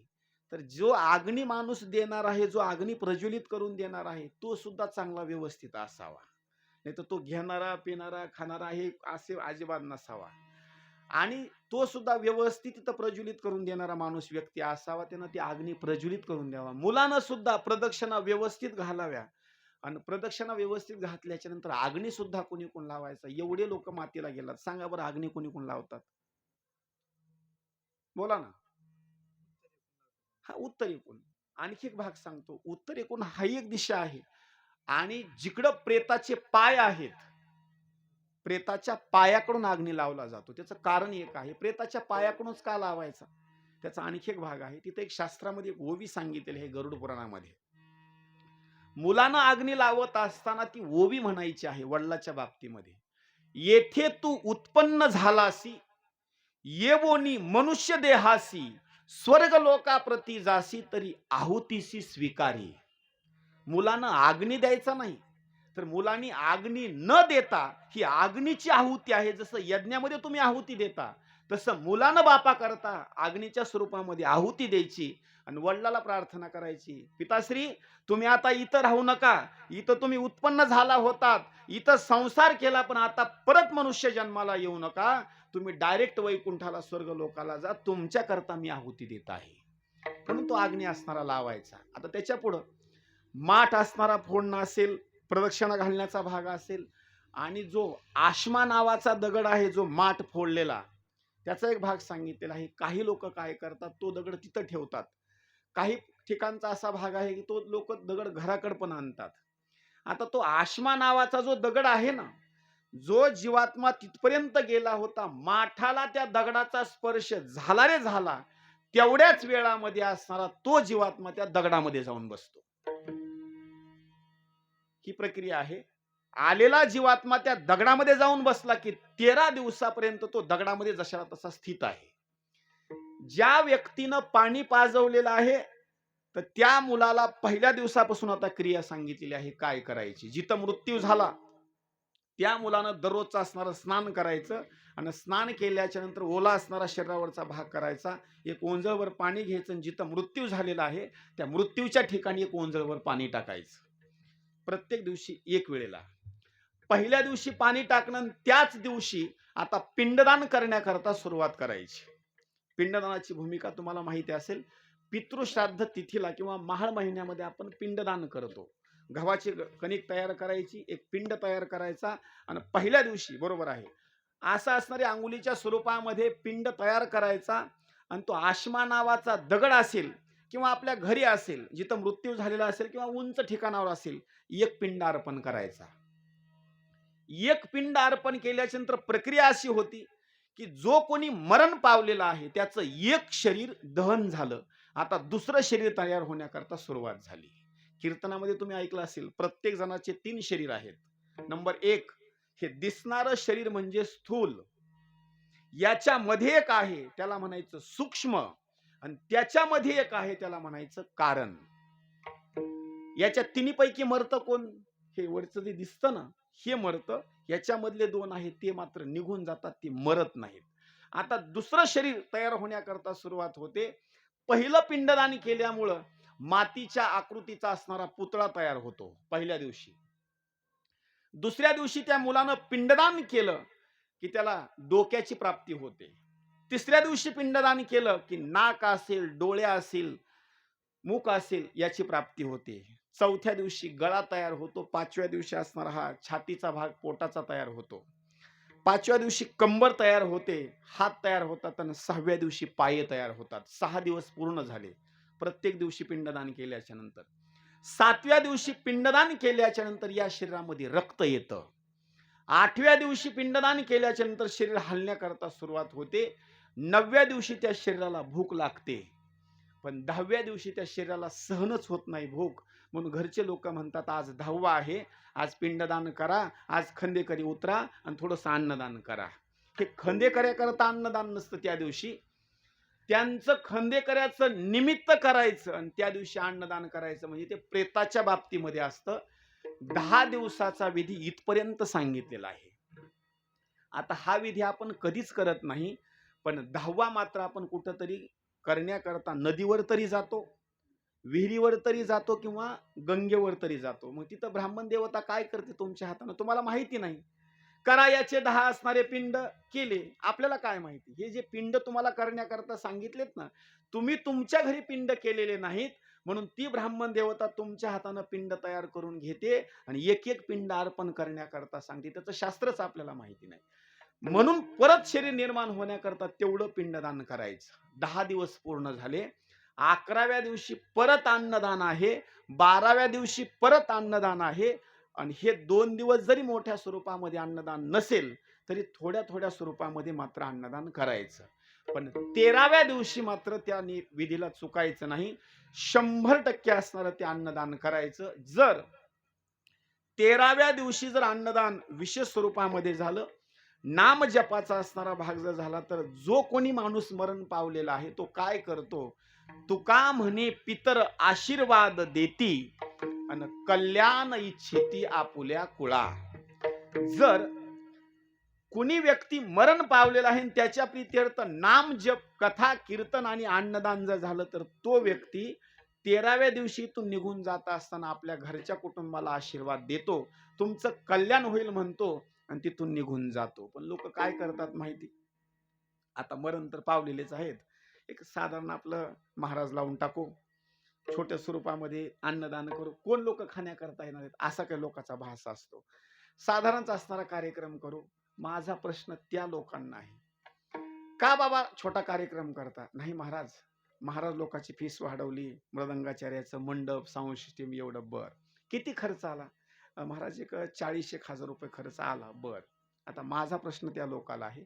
तर जो अग्नी माणूस देणार आहे, जो अग्नी प्रज्वलित करून देणार आहे, तो सुद्धा चांगला व्यवस्थित असावा. नाही तर तो घेणारा, पिणारा, खाणारा हे असे अजिबात नसावा. आणि तो सुद्धा व्यवस्थित तिथं प्रज्वलित करून देणारा माणूस, व्यक्ती असावा. त्यानं ती अग्नी प्रज्वलित करून द्यावा. मुलांना सुद्धा प्रदक्षिणा व्यवस्थित घालाव्या आणि प्रदक्षिणा व्यवस्थित घातल्याच्या नंतर अग्नी सुद्धा कोणी कोण लावायचा. एवढे लोक मातीला गेलात, सांगा बरं अग्नी कोणी कोण लावतात? बोला ना. हा, उत्तरेकडून. आणखी एक भाग सांगतो, उत्तरेकडून हा एक दिशा आहे आणि जिकडं प्रेताचे पाय आहेत, प्रेताच्या पायाकडून अग्नी लावला जातो. त्याचं कारण एक आहे, प्रेताच्या पायाकडूनच का लावायचा, त्याचा आणखी एक भाग आहे. तिथे एक शास्त्रामध्ये एक ओवी सांगितलेली आहे, गरुड पुराणामध्ये. मुलांना अग्नी लावत असताना ती ओवी म्हणायची आहे वडिलाच्या बाबतीमध्ये. येथे तू उत्पन्न झालासी, येवोनी मनुष्य देहासी, स्वर्ग लोकाप्रती जासी, तरी आहुतीसी स्वीकारी. मुलांना अग्नी द्यायचा नाही, तर मुलांनी अग्नी न देता, ही अग्नीची आहुती आहे. जसं यज्ञामध्ये तुम्ही आहुती देता, तसं मुलानं बापा करता अग्नीच्या स्वरूपामध्ये आहुती द्यायची आणि वडिलाला प्रार्थना करायची, पिताश्री तुम्ही आता इथं राहू नका, इथं तुम्ही उत्पन्न झाला होतात, इथं संसार केला, पण आता परत मनुष्य जन्माला येऊ नका, तुम्ही डायरेक्ट वैकुंठाला, स्वर्ग लोकाला जा, तुमच्या करता मी आहुती देत आहे. म्हणून तो अग्नी असणारा लावायचा. आता त्याच्या पुढं माठ असणारा फोडणं असेल, प्रदक्षिणा घालण्याचा भाग असेल, आणि जो आश्मा नावाचा दगड आहे, जो माठ फोडलेला, त्याचा एक भाग सांगितलेला आहे. काही लोक काय करतात, तो दगड तिथं ठेवतात. काही ठिकाणचा असा भाग आहे की तो लोक दगड घराकडे पण आणतात. आता तो आश्मा नावाचा जो दगड आहे ना, जो जीवात्मा तिथपर्यंत गेला होता, माठाला त्या दगडाचा स्पर्श झाला रे झाला, तेवढ्याच वेळामध्ये असणारा तो जीवात्मा त्या दगडामध्ये जाऊन बसतो. ही प्रक्रिया आहे. आलेला जीवात्मा त्या दगडामध्ये जाऊन बसला की 13 दिवसापर्यंत तो दगडामध्ये जशाला तसा स्थित आहे. ज्या व्यक्तीनं पाणी पाजवलेलं आहे, तर त्या मुलाला पहिल्या दिवसापासून आता क्रिया सांगितलेली आहे काय करायची. जिथं मृत्यू झाला त्या मुलानं दररोजचं असणारं स्नान करायचं आणि स्नान केल्याच्या नंतर ओला असणारा शरीरावरचा भाग करायचा. एक ओंजळवर पाणी घ्यायचं आणि जिथं मृत्यू झालेला आहे त्या मृत्यूच्या ठिकाणी एक ओंजळवर पाणी टाकायचं. प्रत्येक दिवशी एक वेळेला. पहिल्या दिवशी पाणी टाकणं आणि त्याच दिवशी आता पिंडदान करण्याकरता सुरुवात करायची. पिंडदानाची भूमिका तुम्हाला माहिती असेल. पितृश्राद्ध तिथीला किंवा महाळ महिन्यामध्ये आपण पिंडदान करतो. गव्हाची कणिक तयार करायची, एक पिंड तयार करायचा आणि पहिल्या दिवशी बरोबर आहे असा असणाऱ्या अंगुलीच्या स्वरूपामध्ये पिंड तयार करायचा आणि तो आश्मा नावाचा दगड असेल किंवा आपल्या घरी असेल, जिथं मृत्यू झालेला असेल किंवा उंच ठिकाणावर असेल, एक पिंड अर्पण करायचा. एक पिंड अर्पण केल्याच्या नंतर प्रक्रिया अशी होती की जो कोणी मरण पावलेला आहे त्याचं एक शरीर दहन झालं. आता दुसरं शरीर तयार होण्याकरता सुरुवात झाली. कीर्तनामध्ये तुम्ही ऐकलं असेल, प्रत्येक जणाचे 3 शरीर आहेत. नंबर 1 हे दिसणारं शरीर म्हणजे स्थूल, याच्यामध्ये एक आहे त्याला म्हणायचं सूक्ष्म आणि त्याच्यामध्ये एक आहे त्याला म्हणायचं कारण. याच्या तिन्हीपैकी मरतं कोण? हे वरचं जे दिसतं ना हे मरतं. याच्यामधले 2 आहेत ते मात्र निघून जातात, ते मरत नाहीत. आता दुसरं शरीर तयार होण्याकरता सुरुवात होते. पहिलं पिंडदान केल्यामुळं मातीच्या आकृतीचा असणारा पुतळा तयार होतो पहिल्या दिवशी. दुसऱ्या दिवशी त्या मुलानं पिंडदान केलं की त्याला डोक्याची प्राप्ती होते. तिसऱ्या दिवशी पिंडदान केलं की नाक असेल, डोळे असेल, मुख असेल याची प्राप्ती होते. चौथ्या दिवशी गळा तयार होतो. 5व्या दिवशी असणारा हा छातीचा भाग पोटाचा तयार होतो. 5व्या दिवशी कंबर तयार होते, हात तयार होतात आणि 6व्या दिवशी पाय तयार होतात. 6 दिवस पूर्ण झाले प्रत्येक दिवशी पिंडदान केल्याच्या नंतर. 7व्या दिवशी पिंडदान केल्याच्या नंतर या शरीरामध्ये रक्त येतं. 8व्या दिवशी पिंडदान केल्याच्या नंतर शरीर हलण्याकरता सुरुवात होते. 9व्या दिवशी त्या शरीराला भूक लागते, पण 10व्या दिवशी त्या शरीराला सहनच होत नाही भूक. म्हणून घरचे लोक म्हणतात आज 10वा आहे, आज पिंडदान करा, आज खंदेकरी उतरा आणि थोडंसं अन्नदान करा. हे खंदेकऱ्याकरता अन्नदान नसतं त्या दिवशी, त्यांचं खंदेकऱ्याचं निमित्त करायचं आणि त्या दिवशी अन्नदान करायचं. म्हणजे ते प्रेताच्या बाबतीमध्ये असतं. 10 दिवसाचा विधी इथपर्यंत सांगितलेला आहे. आता हा विधी आपण कधीच करत नाही, पण 10वा मात्र आपण कुठंतरी करण्याकरता नदीवर तरी जातो, विहिरीवर तरी जातो किंवा गंगेवर तरी जातो. मग तिथं ब्राह्मण देवता काय करते तुमच्या हातानं तुम्हाला माहिती नाही. करायाचे 10 असणारे पिंड केले, आपल्याला काय माहिती. हे जे पिंड तुम्हाला करण्याकरता सांगितलेत ना, तुम्ही तुमच्या घरी पिंड केलेले नाहीत, म्हणून ती ब्राह्मण देवता तुमच्या हातानं पिंड तयार करून घेते आणि एक एक पिंड अर्पण करण्याकरता सांगते. त्याचं शास्त्रच आपल्याला माहिती नाही. म्हणून परत शरीर निर्माण होण्याकरता तेवढं पिंडदान करायचं. 10 दिवस पूर्ण झाले. 11व्या दिवशी परत अन्नदान आहे, 12व्या दिवशी परत अन्नदान आहे आणि हे 2 दिवस जरी मोठ्या स्वरूपामध्ये अन्नदान नसेल तरी थोड्या थोड्या स्वरूपामध्ये मात्र अन्नदान करायचं. पण 13व्या दिवशी मात्र त्या विधीला चुकायचं नाही. 100% असणारं ते अन्नदान करायचं. जर 13व्या दिवशी जर अन्नदान विशेष स्वरूपामध्ये झालं, नाम जपाचा असणारा भाग जर झाला, तर जो कोणी माणूस मरण पावलेला आहे तो काय करतो, तुका म्हणे पितर आशीर्वाद देती आणि कल्याण इच्छिती आपुल्या कुळा. जर कुणी व्यक्ती मरण पावलेला आहे त्याच्या प्रीत्यर्थ नाम जप, कथा, कीर्तन आणि अन्नदान जर झालं तर तो व्यक्ती 13व्या दिवशी इथून निघून जात असताना आपल्या घरच्या कुटुंबाला आशीर्वाद देतो, तुमचं कल्याण होईल म्हणतो आणि तिथून निघून जातो. पण लोक काय करतात माहिती, आता मरण तर पावलेलेच आहेत, एक साधारण आपलं महाराज लावून टाकू, छोट्या स्वरूपामध्ये अन्नदान करू, कोण लोक खाण्याकरता येणार आहेत असा काही लोकांचा भास असतो. साधारणच असणारा कार्यक्रम करू. माझा प्रश्न त्या लोकांना आहे, का बाबा छोटा कार्यक्रम करता? नाही महाराज, महाराज लोकांची फीस वाढवली, मृदंगाचार्याचं मंडप साऊंड सिस्टीम एवढं. बर, किती खर्च आला? महाराज एक 40-1,000 रुपये खर्च आला. बर, आता माझा प्रश्न त्या लोकाला आहे,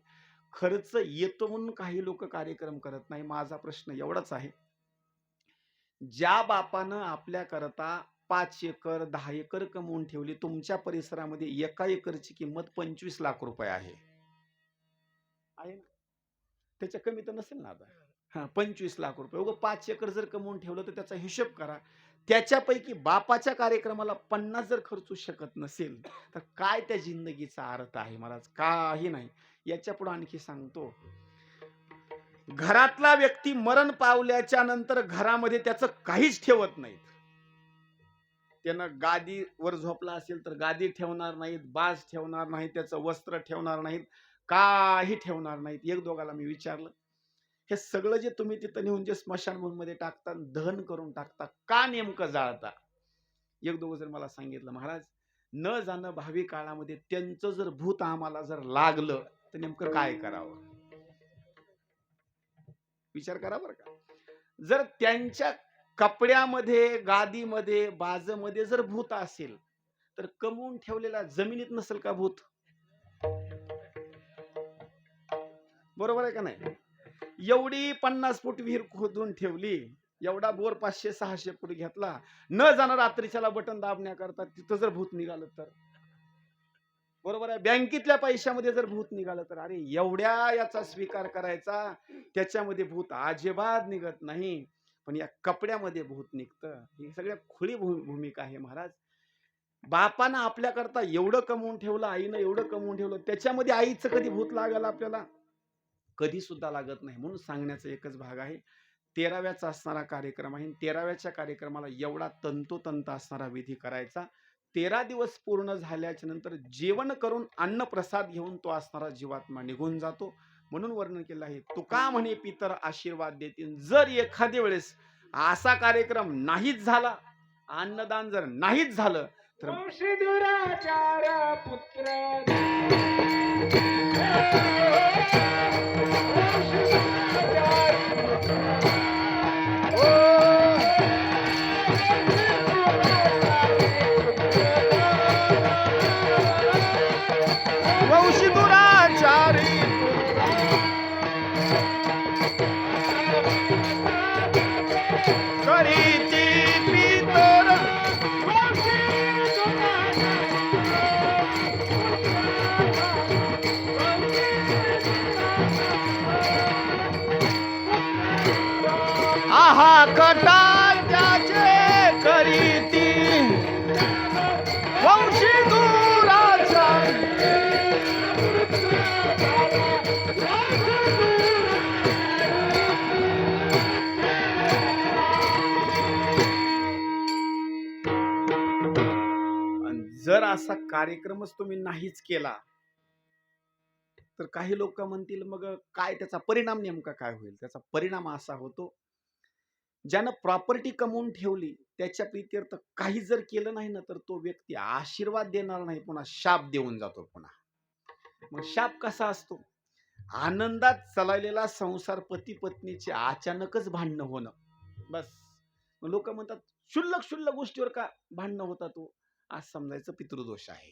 खर्च येतो म्हणून काही लोक कार्यक्रम करत नाही. माझा प्रश्न एवढाच आहे, ज्या बापानं आपल्या करता 5 एकर 10 एकर कमवून ठेवली, तुमच्या परिसरामध्ये 1 एकरची किंमत 25 लाख रुपये आहे ना? त्याच्या कमी तर नसेल ना आता? हा, 25 लाख रुपये. उगा 5 एकर जर कमवून ठेवलं तर त्याचा हिशोब करा. त्याच्यापैकी बापाच्या कार्यक्रमाला 50 जर खर्चू शकत नसेल तर काय त्या जिंदगीचा अर्थ आहे महाराज? काही नाही. याच्या पुढे आणखी सांगतो, घरातला व्यक्ती मरण पावल्याच्या नंतर घरामध्ये त्याचं काहीच ठेवत नाहीत. त्यानं गादीवर झोपला असेल तर गादी ठेवणार नाहीत, बाज ठेवणार नाहीत, त्याचं वस्त्र ठेवणार नाहीत, काही ठेवणार नाहीत. एक दोघाला मी विचारलं, हे सगळं जे तुम्ही तिथं नेऊन जे स्मशानभूमीमध्ये टाकता, दहन करून टाकता, का नेमकं जाळता? एक दोघं जर मला सांगितलं, महाराज न जाणं भावी काळामध्ये त्यांचं जर भूत आम्हाला जर लागलं तर नेमकं काय करावं? विचार करा बरं का. जर त्यांच्या कपड्यामध्ये, गादीमध्ये, बाजमध्ये जर भूत असेल तर कमवून ठेवलेल्या जमिनीत नसेल का भूत? बरोबर आहे का नाही? एवढी 50 फूट विहीर खोदून ठेवली, एवढा बोर 500-600 फूट घेतला, न जाणं रात्रीच्याला बटन दाबण्याकरता, तिथं जर भूत निघालं तर? बरोबर आहे. बँकेतल्या पैशामध्ये जर भूत निघालं तर? अरे एवढ्या याचा स्वीकार करायचा, त्याच्यामध्ये भूत अजिबात निघत नाही, पण या कपड्यामध्ये भूत निघतं. ही सगळ्या खुळी भूमिका आहे महाराज. बापानं आपल्याकरता एवढं कमवून ठेवलं, आईनं एवढं कमवून ठेवलं, त्याच्यामध्ये आईचं कधी भूत लागलं आपल्याला? कधी सुद्धा लागत नाही. म्हणून सांगण्याचा एकच भाग आहे, 13व्याचा असणारा कार्यक्रम आहे. 13व्याच्या कार्यक्रमाला एवढा तंतोतंत असणारा विधी करायचा. 13 दिवस पूर्ण झाल्याच्या नंतर जेवण करून अन्नप्रसाद घेऊन तो असणारा जीवात्मा निघून जातो. म्हणून वर्णन केलं आहे, तुका म्हणे पितर आशीर्वाद देतील. जर एखाद्या वेळेस असा कार्यक्रम नाहीच झाला, अन्नदान जर नाहीच झालं तर वंशी दुराचार पुत्र वंशी दुराचारी करीती पितर. आहा कटा त्याचे करीती वंशी दुराचारी. जर असा कार्यक्रमच तुम्ही नाहीच केला तर काही लोक म्हणतील, मग काय त्याचा परिणाम नेमका काय होईल? त्याचा परिणाम असा होतो, ज्यानं प्रॉपर्टी कमवून ठेवली त्याच्या प्रीत्यर्थ काही जर केलं नाही ना तर तो व्यक्ती आशीर्वाद देणार नाही, पुन्हा शाप देऊन जातो. पुन्हा मग शाप कसा असतो? आनंदात चाललेला संसार पती पत्नीचे अचानकच भांडणं होणं. बस लोक म्हणतात, क्षुल्लक क्षुल्लक गोष्टीवर का भांडणं होतात तो? आज समजायचं पितृदोष आहे.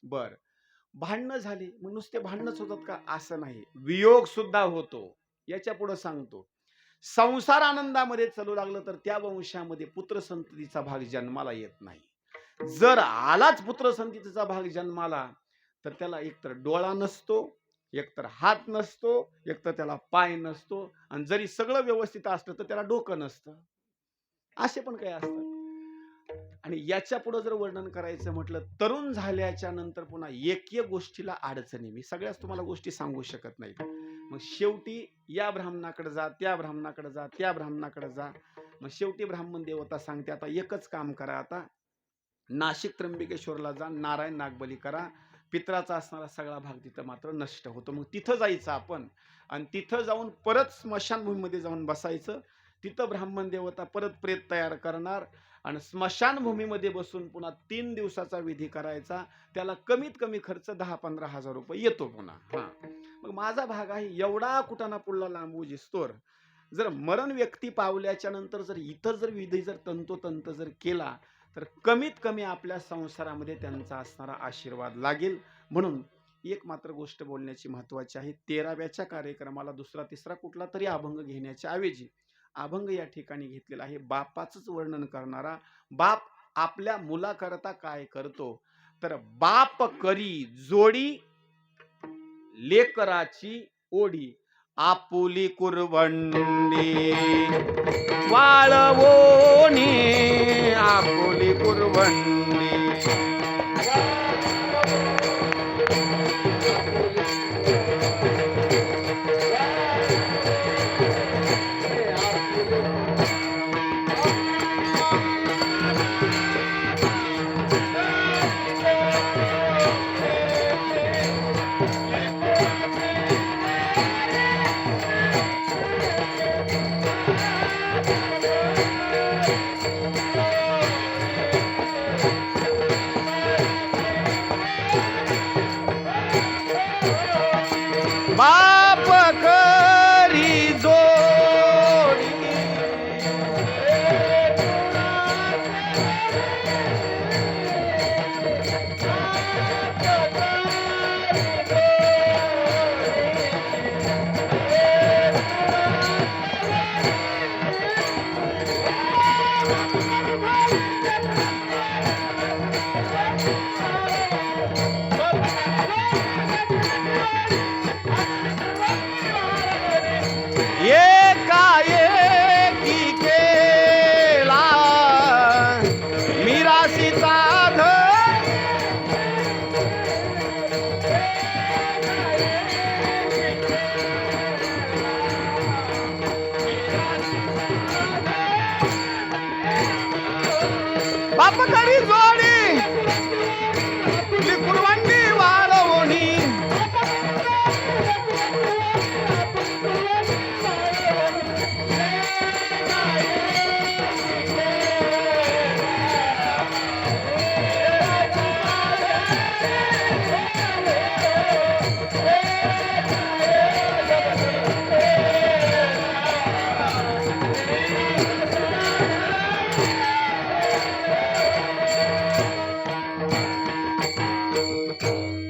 बर, भांडणं झाली मग नुसते भांडणच होतात का? असं नाही, वियोग सुद्धा होतो. याच्या पुढे सांगतो, संसार आनंदामध्ये चालू लागलं तर त्या वंशामध्ये पुत्र संततीचा भाग जन्माला येत नाही. जर आलाच पुत्र संततीचा भाग जन्माला तर त्याला एकतर डोळा नसतो, एकतर हात नसतो, एकतर त्याला पाय नसतो, आणि जरी सगळं व्यवस्थित असलं तर त्याला डोकं नसतं. असे पण काही असतात. आणि याच्या पुढे जर वर्णन करायचं म्हटलं, तरुण झाल्याच्या नंतर पुन्हा एक एक गोष्टीला अडचणी. मी सगळ्याच तुम्हाला गोष्टी सांगू शकत नाही. मग शेवटी या ब्राह्मणाकडे जा, त्या ब्राह्मणाकडे जा, त्या ब्राह्मणाकडे जा. मग शेवटी ब्राह्मण देवता सांगते, आता एकच काम करा, आता नाशिक त्र्यंबकेश्वरला जा, नारायण नागबली करा, पित्राचा असणारा सगळा भाग तिथं मात्र नष्ट होतो. मग तिथं जायचं आपण, आणि तिथं जाऊन परत स्मशानभूमीमध्ये जाऊन बसायचं. तिथं ब्राह्मण देवता परत प्रेत तयार करणार, आणि स्मशानभूमीमध्ये बसून पुन्हा 3 दिवसाचा विधी करायचा. त्याला कमीत कमी खर्च 10-15 हजार रुपये येतो पुन्हा. हा, मग माझा भाग आहे एवढा कुटाणा पुढला लांबू जिस्तोर. जर मरण व्यक्ती पावल्याच्या नंतर जर इतर जर विधी जर तंतोतंत जर केला तर कमीत कमी आपल्या संसारामध्ये त्यांचा असणारा आशीर्वाद लागेल. म्हणून एक मात्र गोष्ट बोलण्याची महत्वाची आहे. 13व्याच्या कार्यक्रमाला दुसरा तिसरा कुठला तरी अभंग घेण्याच्या ऐवजी अभंग या ठिकाणी घेतलेला आहे. बापाचंच वर्णन करणारा. बाप आपल्या मुलाकरता काय करतो, तर बाप करी जोडी लेकराची ओढी, आपुली कुरवंडी वाळवोनी, आपुली कुरवंडी. बाप करी जोडी एकाएकी केला मिराशीचा धर, बाप करी जोडी कुरवंडी वाळवणी.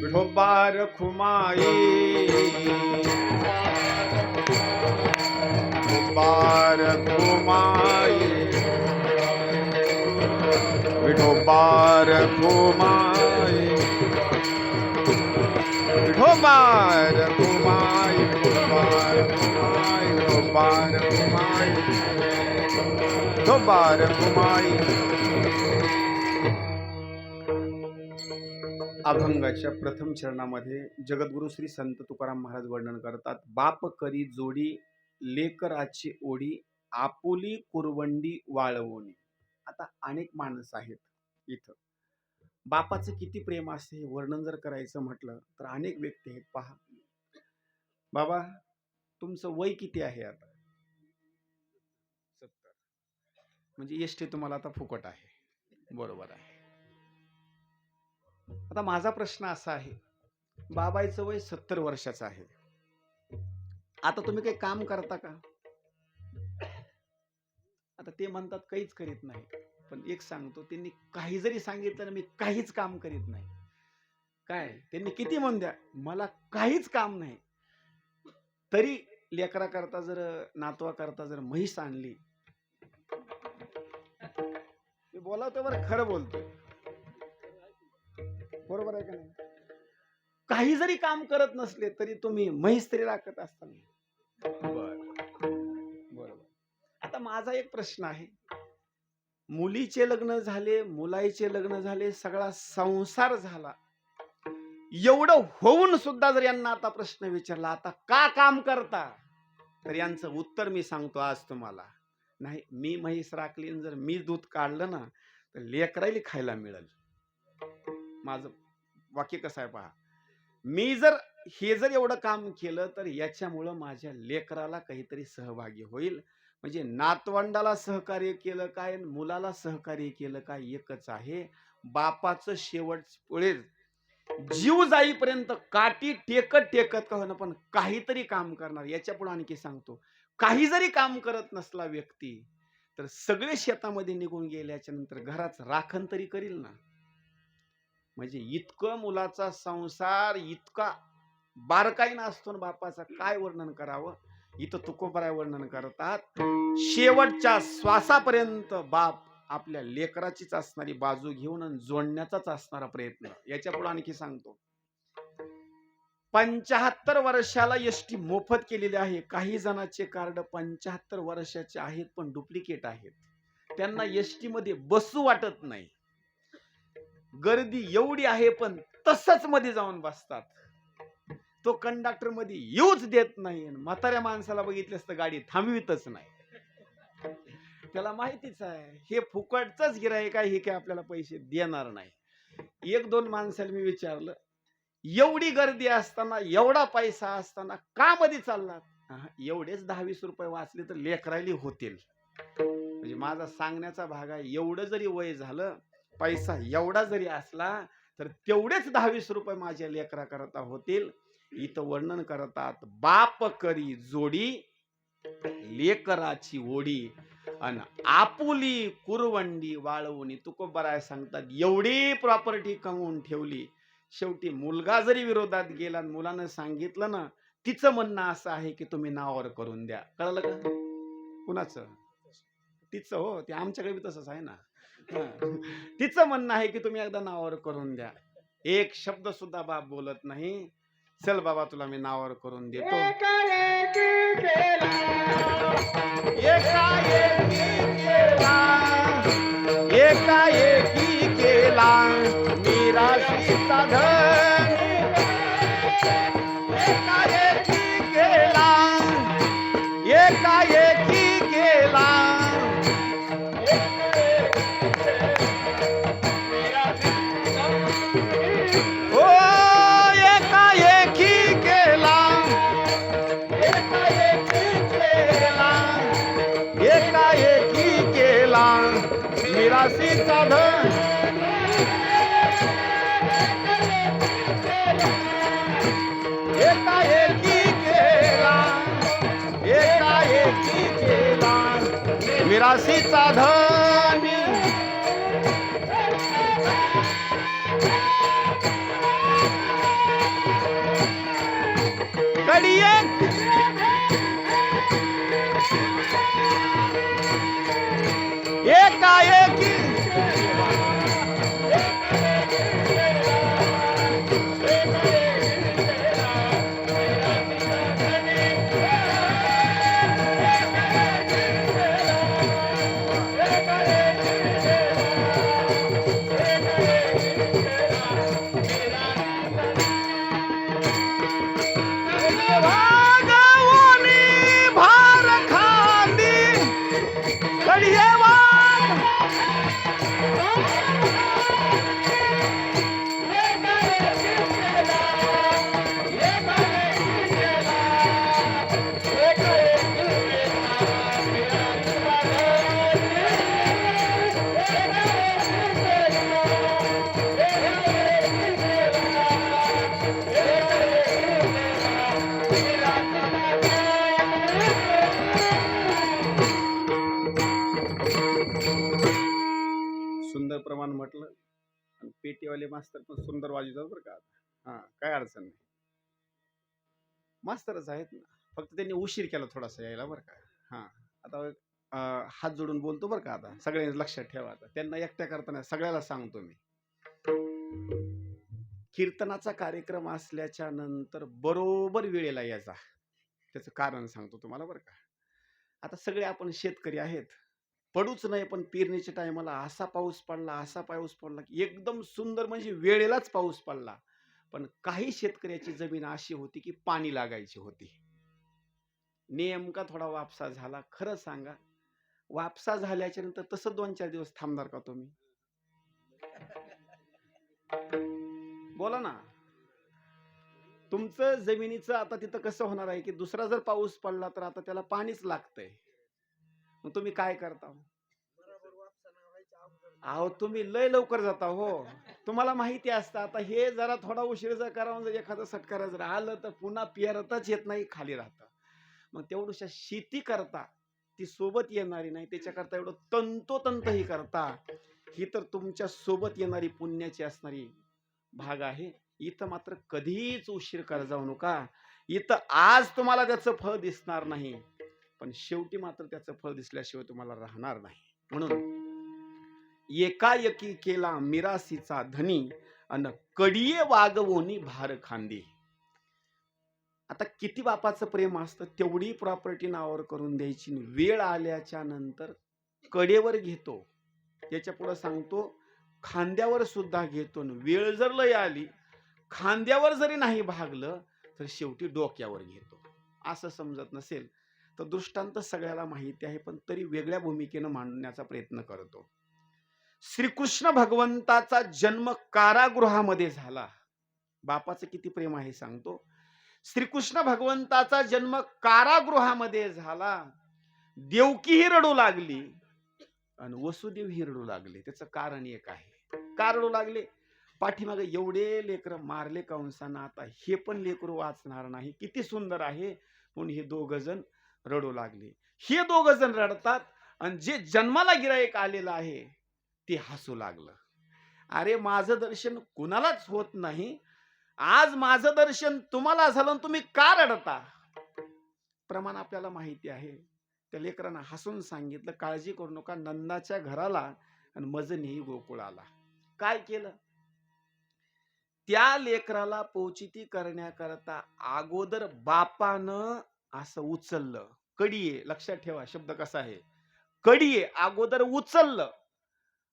विठोबार खुमाई, विठोबार खुमाई, विठोबार खुमाई, विठोबार खुमाई, विठोबार खुमाई, विठोबार खुमाई, विठोबार खुमाई. अभंगाच्या प्रथम चरणामध्ये जगद्गुरु श्री संत तुकाराम महाराज वर्णन करतात. बाप करी जोडी लेकराची ओढी, आपुली कुरवंडी वाळवणी. आता अनेक माणसं आहेत इथं, बापाचं किती प्रेम असते हे वर्णन जर करायचं म्हटलं तर अनेक व्यक्ती आहेत. पहा बाबा, तुमचं वय किती आहे आता? 70. म्हणजे एसटी तुम्हाला आता फुकट आहे. बरोबर आहे. आता माझा प्रश्न असा आहे, बाबाईचं वय 70 वर्षाचं आहे. आता तुम्ही काही काम करता का? आता ते म्हणतात काहीच करीत नाही. पण एक सांगतो, त्यांनी काही जरी सांगितलं ना मी काहीच काम करीत नाही, काय त्यांनी किती म्हणून द्या मला काहीच काम नाही, तरी लेकरा करता जर नातवा करता जर म्हैस आणली, मी बोलावतो बरं, खरं बोलतोय, बरोबर आहे का नाही? काही जरी काम करत नसले तरी तुम्ही म्हैस तरी राखत असता. बरोबर. आता माझा एक प्रश्न आहे, मुलीचे लग्न झाले, मुलाचे लग्न झाले, सगळा संसार झाला, एवढं होऊन सुद्धा जर यांना आता प्रश्न विचारला आता का काम करता, तर यांचं उत्तर मी सांगतो आज तुम्हाला. नाही, मी म्हैस राखली जर मी दूध काढलं ना तर लेकरायला खायला मिळेल. माझं वाक्य कसं आहे पहा, मी जर हे जर एवढं काम केलं तर याच्यामुळं माझ्या लेकराला काहीतरी सहभागी होईल. म्हणजे नातवंडाला सहकार्य केलं काय, मुलाला सहकार्य केलं काय, एकच आहे. बापाचं शेवट पुढे जीव जाईपर्यंत काठी टेकत टेकत का होईना पण काहीतरी काम करणार. याच्या पुढे आणखी सांगतो, काही जरी काम करत नसला व्यक्ती तर सगळे शेतामध्ये निघून गेल्याच्या नंतर घराच राखण तरी करील ना. म्हणजे इतकं मुलाचा संसार इतका बारकाईनं असतो ना बापाचा, काय वर्णन करावं. इथं तुकोबराय वर्णन करतात, शेवटच्या श्वासापर्यंत बाप आपल्या लेकराचीच असणारी बाजू घेऊन आणि जोडण्याचाच असणारा प्रयत्न. याच्या पुढे आणखी सांगतो, 75 वर्षाला एसटी मोफत केलेली आहे. काही जणांचे कार्ड 75 वर्षाचे आहेत पण डुप्लिकेट आहेत. त्यांना एसटी मध्ये बसू वाटत नाही. गर्दी एवढी आहे पण तसंच मध्ये जाऊन बसतात. तो कंडक्टर मध्ये येऊच देत नाही. म्हाताऱ्या माणसाला बघितलं असतं गाडी थांबवितच नाही. त्याला माहितीच आहे हे फुकटच गिराईक आहे, हे काय आपल्याला पैसे देणार नाही. एक दोन माणसाला मी विचारलं, एवढी गर्दी असताना एवढा पैसा असताना का मध्ये चाललात? एवढेच 10-20 रुपये वाचले तर लेकरायली होतील. म्हणजे माझा सांगण्याचा भाग आहे, एवढं जरी वय झालं, पैसा एवढा जरी असला तर तेवढेच 10-20 रुपये माझ्या लेकरा करता होतील. इथं वर्णन करतात, बाप करी जोडी लेकराची ओढी अन आपुली कुरवंडी वाळवणी. तुकोबराय सांगतात, एवढी प्रॉपर्टी कमवून ठेवली, शेवटी मुलगा जरी विरोधात गेला आणि मुलानं सांगितलं ना, तिचं म्हणणं असं आहे की तुम्ही नावावर करून द्या. कळलं का? कुणाचं? तिचं. हो, ते आमच्याकडे बी तसंच आहे ना. तिचं म्हणणं आहे की तुम्ही एकदा नावावर करून द्या. एक शब्द सुद्धा बाप बोलत नाही. चल बाबा तुला मी नावावर करून देतो. एकाएकी केला, एकाएकी केला मिराशीचा धन. एकाएकी केला, एकाएकी केला. हो, एकाएकी केला, एकाएकी केला मिराशीचा धन. एकाएकी केला, एकाएकी केला मिराशीचा धन. कडी एक एकाएकी वागवणी भार खांदी. कडी वाग सुंदर प्रमाण म्हटलं आणि पेटीवाले मास्तर पण सुंदर वाजवतात बरं का. हा, काय अडचण नाही, मास्तरच आहेत ना, फक्त त्यांनी उशीर केला थोडासा यायला बरं का. हा, आता हात जोडून बोलतो बरं का. आता सगळ्यांनी लक्षात ठेवा, आता त्यांना एकट्या करताना सगळ्याला सांगतो मी, कीर्तनाचा कार्यक्रम असल्याच्या नंतर बरोबर वेळेला यायचा. त्याचं कारण सांगतो तुम्हाला बरं का. आता सगळे आपण शेतकरी आहेत, पडूच नाही पण पेरणीच्या टायमाला असा पाऊस पडला, असा पाऊस पडला की एकदम सुंदर, म्हणजे वेळेलाच पाऊस पडला. पण काही शेतकऱ्याची जमीन अशी होती की पाणी लागायची होती. नेमका थोडा वापसा झाला. खरं सांगा, वापसा झाल्याच्या नंतर तसं 2-4 दिवस थांबणार का तुम्ही? बोला ना. तुमचं जमिनीचं आता तिथं कसं होणार आहे की दुसरा जर पाऊस पडला तर आता त्याला पाणीच लागतंय. मग तुम्ही काय करता? अहो, तुम्ही लय लवकर जाता. हो, तुम्हाला माहिती असतं. आता हे जरा थोडा उशीर जर करावं, जर एखादं सटकार जर आलं तर पुन्हा पेरताच येत नाही, खाली राहतं. मग तेवढ्याशा शेती करता ती सोबत येणारी नाही, त्याच्याकरता एवढं तंतोतंत ही करता, ही तर तुमच्या सोबत येणारी पुण्याची असणारी भाग आहे. इथं मात्र कधीच उशीर कर जाऊ नका. इथं आज तुम्हाला त्याचं फळ दिसणार नाही, पण शेवटी मात्र त्याचं फळ दिसल्याशिवाय तुम्हाला राहणार नाही. म्हणून एकाएकी केला मिरासीचा धनी, अन कडिये वागवोनी भार खांदी. आता किती बापाचं प्रेम असतं तेवढी प्रॉपर्टी नावावर करून द्यायची. वेळ आल्याच्या नंतर कडेवर घेतो, त्याच्या पुढे सांगतो खांद्यावर सुद्धा घेतो. वेळ जर लय आली, खांद्यावर जरी नाही भागलं तर शेवटी डोक्यावर घेतो. असं समजत नसेल तर दृष्टांत सगळ्याला माहिती आहे, पण तरी वेगळ्या भूमिकेनं मांडण्याचा प्रयत्न करतो. श्रीकृष्ण भगवंताचा जन्म कारागृहामध्ये झाला. बापाचं किती प्रेम आहे सांगतो. श्रीकृष्ण भगवंताचा जन्म कारागृहामध्ये झाला. देवकीही रडू लागली आणि वसुदेव ही रडू लागले. त्याचं कारण एक आहे. का रडू लागले? पाठीमागे एवढे लेकर मारले कंसांना, आता हे पण लेकरू वाचणार नाही, किती सुंदर आहे म्हणून हे दोघ जण रडू लागले. हे दोघ जण रडतात आणि जे जन्माला गिराईक आलेलं आहे ते हसू लागलं. अरे माझं दर्शन कुणालाच होत नाही, आज माझं दर्शन तुम्हाला झालं, तुम्ही का रडता? प्रमाण आपल्याला माहिती आहे. त्या लेकरांना हसून सांगितलं, काळजी करू नका, नंदाच्या घराला आणि मजनी गोकुळाला. काय केलं? त्या लेकराला पोचिती करण्याकरता अगोदर बापानं असं उचललं. कडिये, लक्षात ठेवा शब्द कसा आहे, कडिये अगोदर उचललं.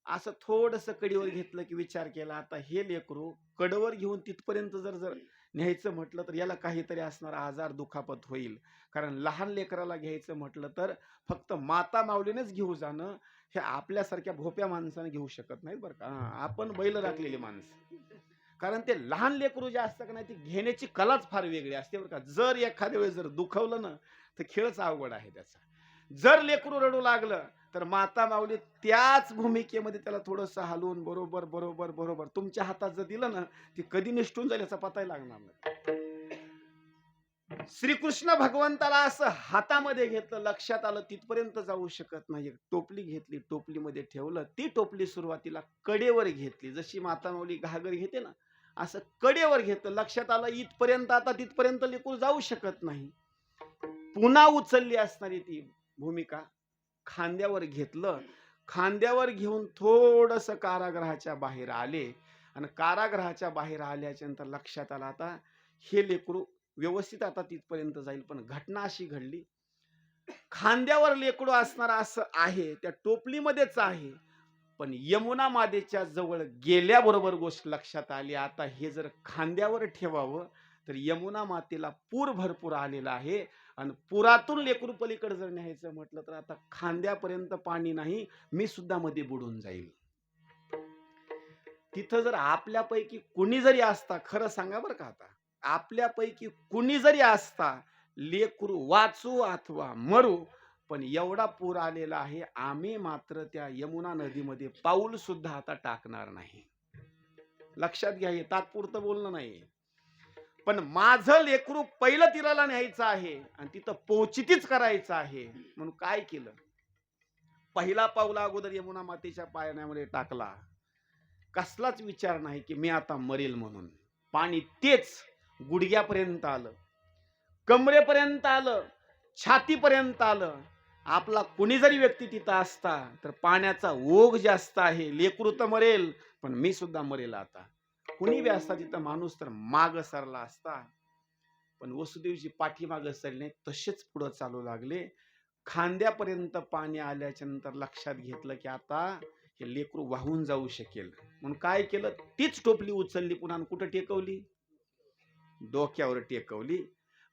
असं थोडस कडीवर घेतलं की विचार केला, आता हे लेकरू कडवर घेऊन तिथपर्यंत जर न्यायचं म्हटलं तर याला काहीतरी असणार आजार दुखापत होईल. कारण लहान लेकराला घ्यायचं म्हटलं तर फक्त माता माऊलीनेच घेऊ जाणं, हे आपल्यासारख्या भोप्या माणसाने घेऊ शकत नाहीत बरं का. आपण बैल राखलेली माणसं. कारण ते लहान लेकरू जे असतं का नाही, ती घेण्याची कलाच फार वेगळी असते बरं का. जर एखाद्या वेळेस जर दुखवलं ना तर खेळच अवघड आहे त्याचा. जर लेकरू रडू लागलं तर माता माऊली त्याच भूमिकेमध्ये त्याला थोडस हलवून बरोबर बरोबर बरोबर तुमच्या हातात जर दिलं ना, ती कधी निष्ठून जाईल याचा पताही लागणार नाही. श्रीकृष्ण भगवंताला असं हातामध्ये घेतलं, लक्षात आलं तिथपर्यंत जाऊ शकत नाही. टोपली घेतली, टोपलीमध्ये ठेवलं. ती टोपली सुरुवातीला कडेवर घेतली, जशी माता माऊली घागर घेते ना असं कडेवर घेतलं. लक्षात आलं इथपर्यंत, आता तिथपर्यंत लेकरू जाऊ शकत नाही. पुन्हा उचलली असणारी ती भूमिका खांद्यावर घेतलं. खांद्यावर घेऊन थोडस कारागृहाच्या बाहेर आले आणि कारागृहाच्या बाहेर आल्याच्या नंतर लक्षात आलं आता हे लेकरू व्यवस्थित आता तिथपर्यंत जाईल. पण घटना अशी घडली, खांद्यावर लेकरू असणार असं आहे, त्या टोपलीमध्येच आहे, पण यमुना मातेच्या जवळ गेल्याबरोबर गोष्ट लक्षात आली, आता हे जर खांद्यावर ठेवावं तर यमुना मातेला पूर भरपूर आलेला आहे आणि पुरातून लेकरू पलीकडे जर न्यायचं म्हटलं तर आता खांद्यापर्यंत पाणी नाही, मी सुद्धा मध्ये बुडून जाईल. तिथं जर आपल्यापैकी कुणी जरी असता, खरं सांगा बरं का, आता आपल्यापैकी कुणी जरी असता, लेकरू वाचू अथवा मरू, पण एवढा पूर आलेला आहे, आम्ही मात्र त्या यमुना नदीमध्ये पाऊल सुद्धा आता टाकणार नाही. लक्षात घ्या, हे तात्पुरतं बोलणं नाही. पण माझं लेकरू पहिलं तीराला न्यायचं आहे आणि तिथं पोचितीच करायचं आहे. म्हणून काय केलं, पहिला पाऊल अगोदर यमुना मातेच्या पाण्यामध्ये टाकला. कसलाच विचार नाही की मी आता मरेल म्हणून. पाणी तेच गुडघ्यापर्यंत आलं, कमरेपर्यंत आलं, छातीपर्यंत आलं. आपला कुणी जरी व्यक्ती तिथं असता तर पाण्याचा ओघ जास्त आहे, लेकरू तर मरेल पण मी सुद्धा मरेल. आता कुणी बी असता तिथं माणूस तर माग सरला असता, पण वसुदेवजी पाठीमाग सरले, तसेच पुढे चालू लागले. खांद्यापर्यंत पाणी आल्याच्या नंतर लक्षात घेतलं की आता हे लेकरू वाहून जाऊ शकेल. म्हणून काय केलं, तीच टोपली उचलली, पुन्हा कुठं टेकवली, डोक्यावर टेकवली.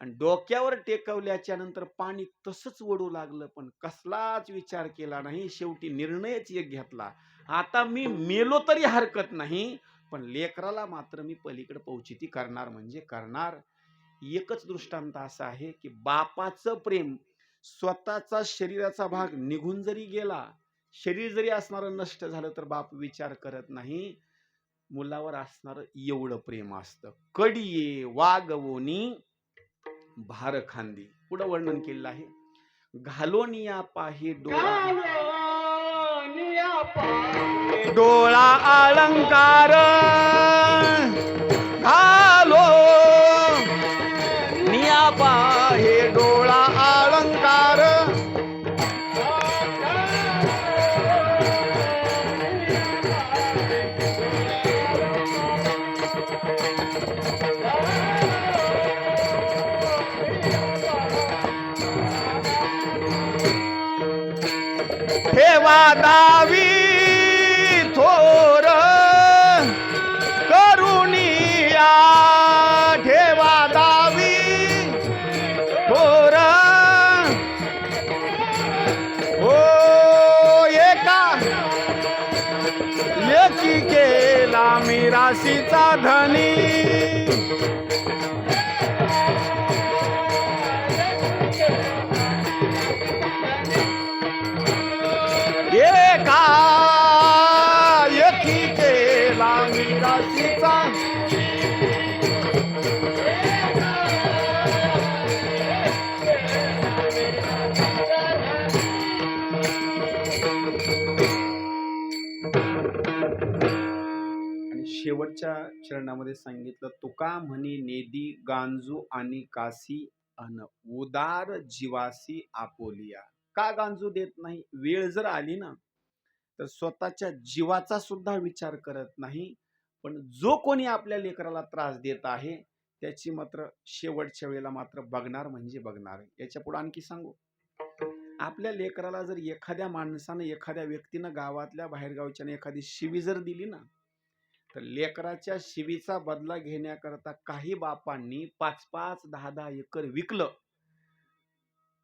आणि डोक्यावर टेकवल्याच्या नंतर पाणी तसंच ओढू लागलं, पण कसलाच विचार केला नाही. शेवटी निर्णयच एक घेतला, आता मी मेलो तरी हरकत नाही, पण लेकराला मात्र मी पलीकडे पोचिती करणार म्हणजे करणार. एकच दृष्टांत असा आहे की बापाचं प्रेम, स्वतःचा शरीराचा भाग निघून जरी गेला, शरीर जरी असणारं नष्ट झालं तर बाप विचार करत नाही. मुलावर असणारं एवढं प्रेम असतं. कडिये वागवोनी भार खांदी. पुढं वर्णन केलेलं आहे. घालोनिया पाही डोळा, घालोनिया पाहे डोळा अलंकार, घालो निया पाहे डोळा अलंकार, ठेवा दावी थोर करुणिया, ठेवा दावी थोर, ओ एका एकी केला मिराशीचा धनी, एका एकी केला मिराशीचा, आणि शेवटच्या चरणामध्ये सांगितलं, तुका म्हणी नेदी गांजू आणि कासी अन उदार जीवासी आपोलिया. का गांजू देत नाही? वेळ जर आली ना तर स्वतःच्या जीवाचा सुद्धा विचार करत नाही, पण जो कोणी आपल्या लेकराला त्रास देत आहे त्याची मात्र शेवटच्या वेळेला मात्र बघणार म्हणजे बघणार. याच्या पुढे आणखी सांगू, आपल्या लेकराला जर एखाद्या माणसानं, एखाद्या व्यक्तीनं, गावातल्या बाहेरगावच्याने एखादी शिवी जर दिली ना, तर लेकराच्या शिवीचा बदला घेण्याकरता काही बापांनी 5-5, 10-10 एकर विकलं,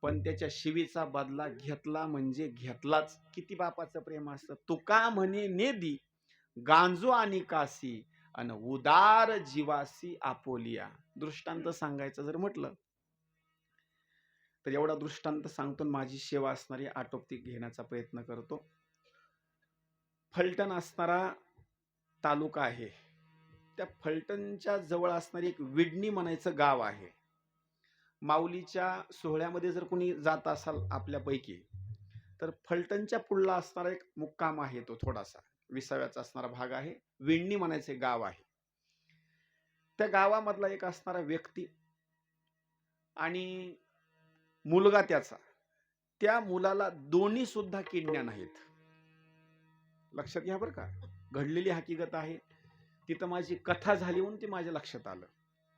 पण त्याच्या शिवीचा बदला घेतला म्हणजे घेतलाच. किती बापाचं प्रेम असतं. तुका म्हणे नेदी गांजो आणि कासी अन उदार जीवासी आपोलिया. दृष्टांत सांगायचं जर म्हटलं तर एवढा दृष्टांत सांगतो, माझी सेवा असणारी आटोपती घेण्याचा प्रयत्न करतो. फलटण असणारा तालुका आहे, त्या फलटणच्या जवळ असणारी एक विडणी म्हणायचं गाव आहे. माऊलीच्या सोहळ्यामध्ये जर कोणी जात असाल आपल्यापैकी तर फलटणच्या पुढला असणारा एक मुक्काम आहे, तो थोडासा विसाव्याचा असणारा भाग आहे. विडणी म्हणायचे गाव आहे. त्या गावामधला एक असणारा व्यक्ती आणि मुलगा त्याचा, त्या मुलाला दोन्ही सुद्धा किडण्या नाहीत. लक्षात घ्या बरं का, घडलेली हकीकत आहे. तिथं माझी कथा झाली म्हणून ते माझ्या लक्षात आलं.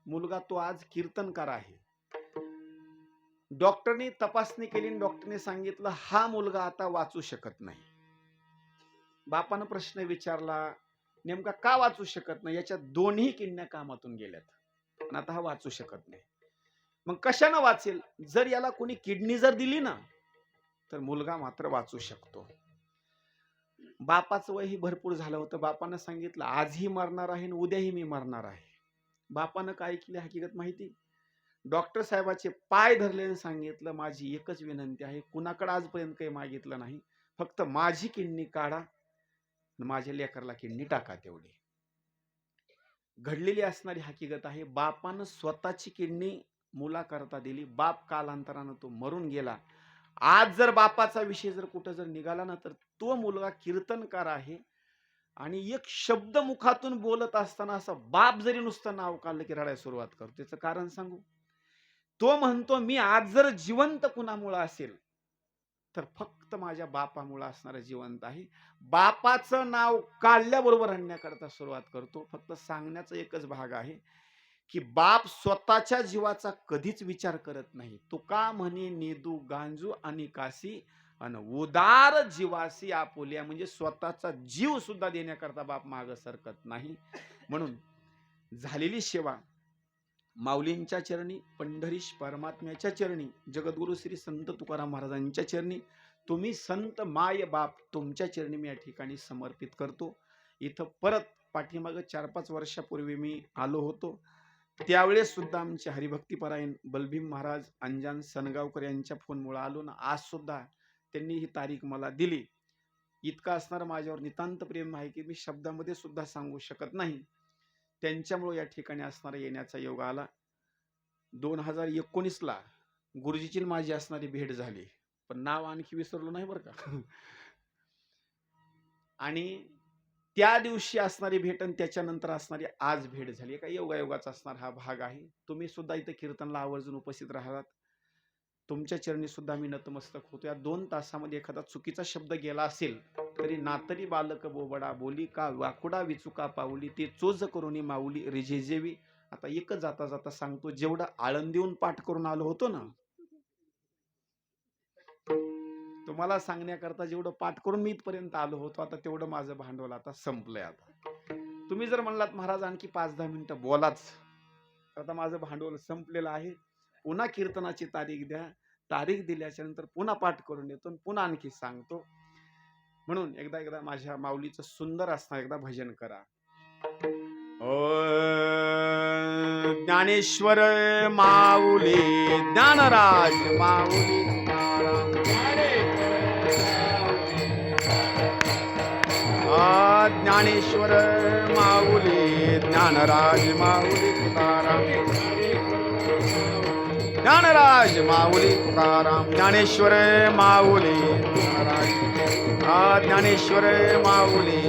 मुलगा तो आज कीर्तनकार आहे. डॉक्टरने तपासणी केली, डॉक्टरने सांगितलं हा मुलगा आता वाचू शकत नाही. बापानं प्रश्न विचारला, नेमका का वाचू शकत नाही? याच्या दोन्ही किडण्या कामातून गेल्यात आणि आता हा वाचू शकत नाही. मग कशानं वाचेल? जर याला कोणी किडनी जर दिली ना तर मुलगा मात्र वाचू शकतो. बापाचं वय ही भरपूर झालं होतं. बापानं सांगितलं आजही मरणार आहे आणि उद्याही मी मरणार आहे. बापानं काय केली हकीकत माहिती? डॉक्टर साहेबाचे पाय धरले आणि सांगितलं माझी एकच विनंती आहे, कुणाकडे आजपर्यंत काही मागितलं नाही, फक्त माझी किडनी काढा, माझ्या लेकरला किडनी टाका. तेवढी घडलेली असणारी हकीकत आहे. बापानं स्वतःची किडनी मुलाकरता दिली. बाप कालांतरानं तो मरून गेला. आज जर बापाचा विषय जर कुठं जर निघाला ना तर तो मुलगा कीर्तनकार आहे आणि एक शब्द मुखातून बोलत असताना असं बाप जरी नुसतं नाव काढलं की रडायला सुरुवात करतो. त्याचं कारण सांगू, तो म्हणतो मी आज जर जिवंत कुणामुळे असेल तर फक्त माझ्या बापामुळे असणारा जिवंत आहे. बापाचं नाव काढल्याबरोबर रडण्याकरता सुरुवात करतो. फक्त सांगण्याचा एकच भाग आहे की बाप स्वतःच्या जीवाचा कधीच विचार करत नाही. तुका म्हणे नेदू गांजू आणि काशी अन उदार जीवासी आपुल्या, म्हणजे स्वतःचा जीव सुद्धा देण्याकरता बाप मागे सरकत नाही. म्हणून झालेली सेवा माऊलींच्या चरणी, पंढरीश परमात्म्याच्या चरणी, जगद्गुरु श्री संत तुकाराम महाराजांच्या चरणी, तुम्ही संत माय बाप तुमच्या चरणी मी या ठिकाणी समर्पित करतो. इथं परत पाठीमागे 4-5 वर्षापूर्वी मी आलो होतो. त्यावेळेस सुद्धा आमचे हरिभक्तीपरायण बलभीम महाराज अंजान सनगावकर यांच्या फोनमुळे आलो ना, आज सुद्धा त्यांनी ही तारीख मला दिली. इतका असणार माझ्यावर नितांत प्रेम आहे की मी शब्दामध्ये सुद्धा सांगू शकत नाही. त्यांच्यामुळे या ठिकाणी असणारा येण्याचा योग आला. 2019ला गुरुजीची आणि माझी असणारी भेट झाली, पण नाव आणखी विसरलो नाही बरं का. आणि त्या दिवशी असणारी भेट आणि त्याच्यानंतर असणारी आज भेट झाली. एका योगायोगाचा असणार हा भाग आहे. तुम्ही सुद्धा इथं कीर्तनला आवर्जून उपस्थित राहालात. तुमच्या चरणी सुद्धा मी नतमस्तक होतो. या 2 तासामध्ये एखादा चुकीचा शब्द गेला असेल तरी नातरी बालक बोबडा बोली का वाकुडा विचुका पाऊली ते चोज करून माऊली रिझेजेवी. आता एकच जाता जाता सांगतो, जेवढं आळंदीहून पाठ करून आलो होतो ना, तुम्हाला सांगण्याकरता जेवढं पाठ करून मी इथपर्यंत आलो होतो, आता तेवढं माझं भांडवल आता संपलंय. आता तुम्ही जर म्हणलात महाराज आणखी 5-10 मिनिटं बोलाच, तर आता माझं भांडवल संपलेलं आहे. पुन्हा कीर्तनाची तारीख द्या. तारीख दिल्याच्या नंतर पुन्हा पाठ करून येतो आणि पुन्हा आणखी सांगतो. म्हणून एकदा माझ्या माऊलीचं सुंदर असणार एकदा भजन करा. ज्ञानेश्वर माऊली ज्ञानराज माऊली तुकाराम. ज्ञानेश्वर माऊली ज्ञानराज माऊली तुकाराम. ज्ञानराज माऊली तुकाराम. ज्ञानेश्वर माऊली ज्ञानेश्वर माऊली